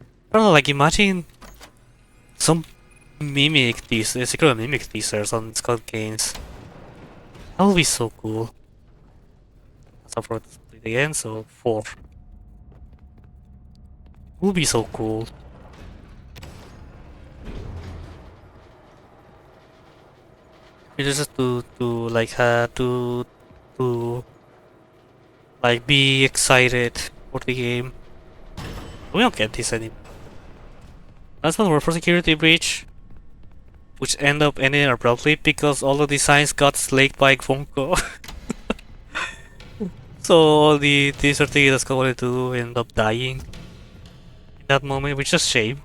I don't know, like, imagine some secret mimic teasers on Scott games. That would be so cool. So for to split again, so 4. Would be so cool. It's just to like to like be excited for the game. We don't get this anymore. That's one more for security breach, which ending abruptly because all the designs got slaked by Funko. So all the teaser thing that's going to do end up dying in that moment, which is a shame.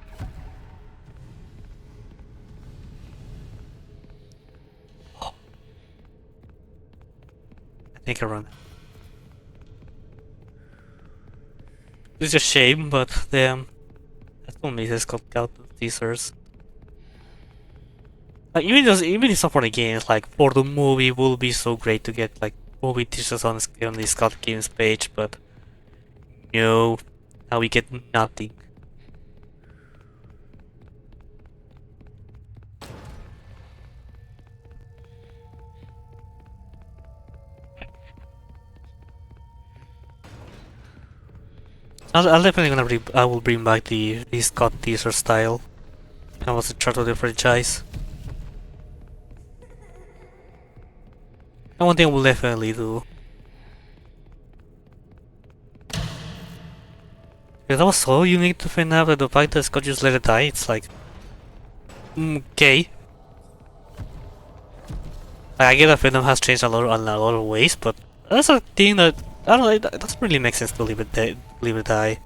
I think I run. It's a shame, but damn, that's what makes this Clock-out teasers. Like even if it's not for the games, like for the movie, it will be so great to get like movie teasers on the Scott Games page, but no, now we get nothing. I'll definitely I will bring back the Scott teaser style. I was in charge of the franchise. And one thing I will definitely do. Yeah, that was so unique to fnaf that the fact that Scott just let it die, it's like... okay. I get that fnaf has changed a lot of ways, but that's a thing that... I don't know, it doesn't really make sense to leave it die.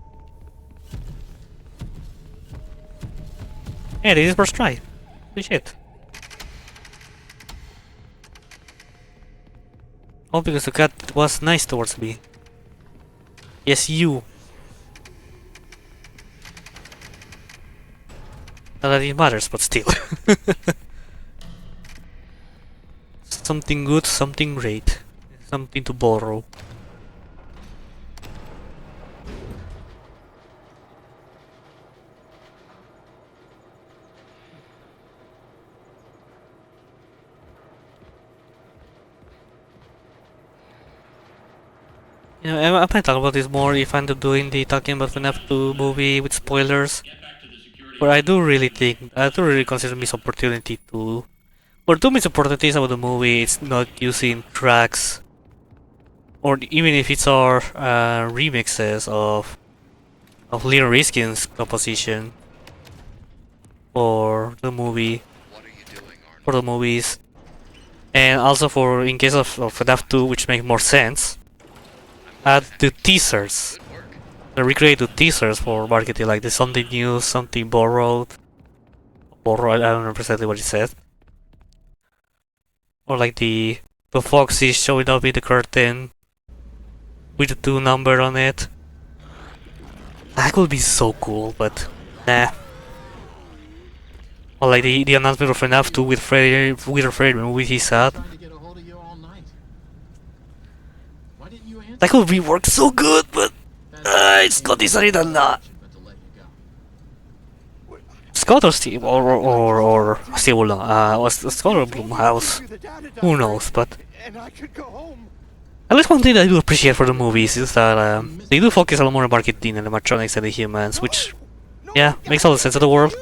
Yeah, this is first try. Holy shit. All because the cat was nice towards me. Yes, you. Not that it matters, but still. Something good, something great. Something to borrow. You know, I might talk about this more if I'm doing the talking about FNAF 2 movie with spoilers. But I do really consider this opportunity to... Or two missed opportunities about the movie, it's not using tracks. Or even if it's our remixes of Little Riskin's composition for the movie, for the movies, and also for in case of FNAF 2, which make more sense, add the teasers, recreate the teasers for marketing, like there's something new, something borrowed, I don't remember precisely what it said, or like the foxy showing up in the curtain with the 2 number on it. That would be so cool, but nah. Or like the announcement of FNAF 2 with Freddy with his ad. That could rework so good, but it's got decided or not. Scott or Steve or Steve will Scott or Blumhouse. Who knows, but at least one thing I do appreciate for the movies is that they do focus a lot more on marketing and animatronics and the humans, which, yeah, makes all the sense in the world.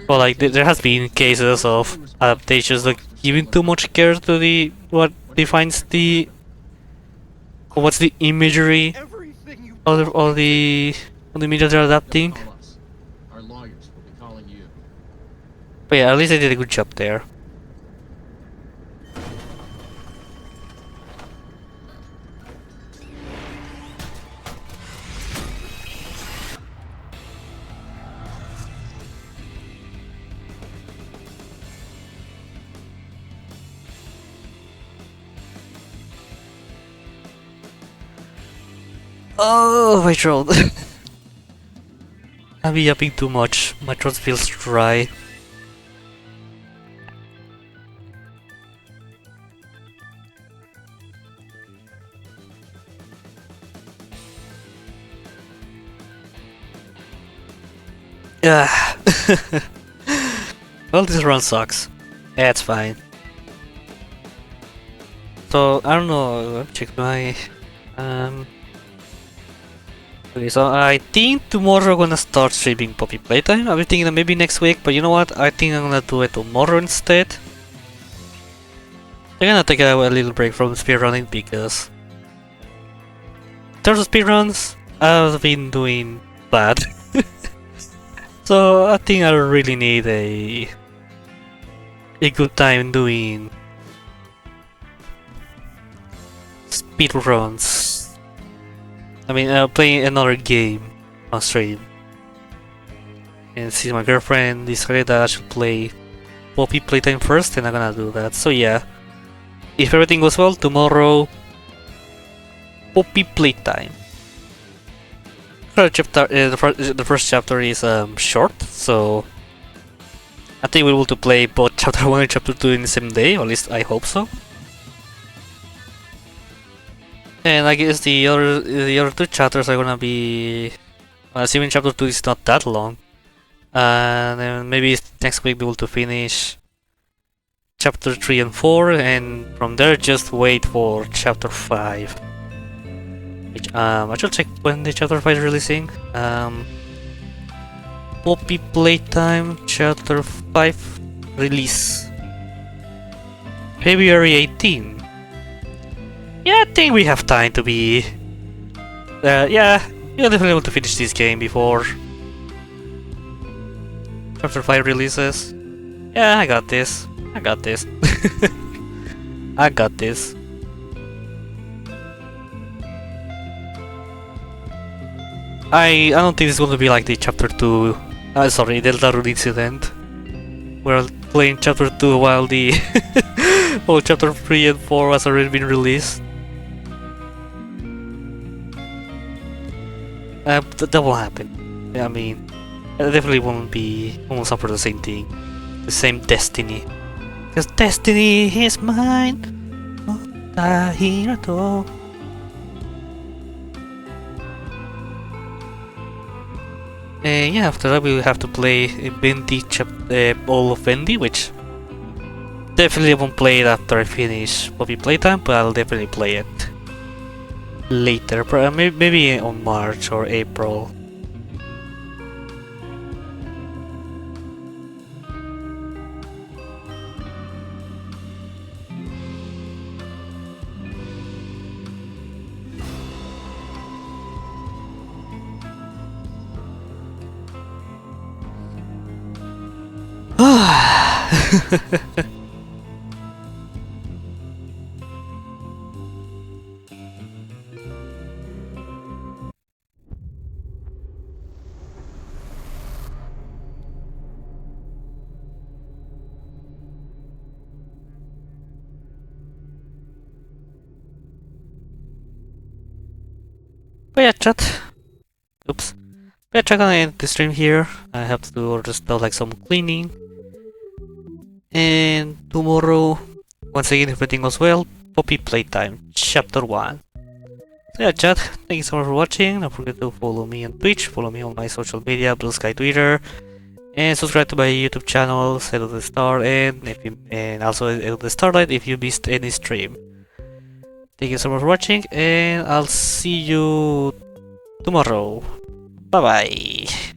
But like, there has been cases of adaptations like giving too much care to what defines what's the imagery of the media they're adapting. But yeah, at least they did a good job there. Oh, my throat. I've been yapping too much. My throat feels dry. Yeah. Well, this run sucks. Yeah, it's fine. So I don't know. Let me check my Okay, so I think tomorrow I'm gonna start streaming Poppy Playtime. I've been thinking that maybe next week, but you know what? I think I'm gonna do it tomorrow instead. I'm gonna take a little break from speedrunning because in terms of speedruns, I've been doing bad. So I think I really need a good time doing speedruns. I mean, playing another game on stream. And since my girlfriend decided that I should play Poppy Playtime first, then I'm gonna do that. So yeah, if everything goes well, tomorrow Poppy Playtime. Chapter, the first chapter is short, so I think we'll be able to play both chapter 1 and chapter 2 in the same day, or at least I hope so. And I guess the other two chapters are gonna be, assuming chapter 2 is not that long, and then maybe next week we will to finish chapter 3 and 4, and from there just wait for chapter 5. Which I should check when the chapter 5 is releasing. Poppy Playtime chapter 5 release February 18. Yeah, I think we have time to be... yeah, we're definitely able to finish this game before Chapter 5 releases. Yeah, I got this. I got this. I got this. I don't think it's going to be like the Chapter 2... sorry, Delta Rune incident. We're playing Chapter 2 while the... well, Chapter 3 and 4 has already been released. That won't happen. I mean, I definitely won't suffer the same thing. The same destiny. Because destiny is mine. And yeah, after that we'll have to play Bendy All of Bendy, which definitely won't play it after I finish Poppy Playtime, but I'll definitely play it later, maybe on March or April. But yeah, chat. Oops. But yeah, chat, gonna end the stream here. I have to do just like some cleaning. And tomorrow, once again, if everything goes well, Poppy Playtime, Chapter 1. So yeah, chat, thank you so much for watching. Don't forget to follow me on Twitch, follow me on my social media, Blue Sky, Twitter, and subscribe to my YouTube channel, EduTheStar, and also EduTheStarlight if you missed any stream. Thank you so much for watching, and I'll see you tomorrow. Bye bye.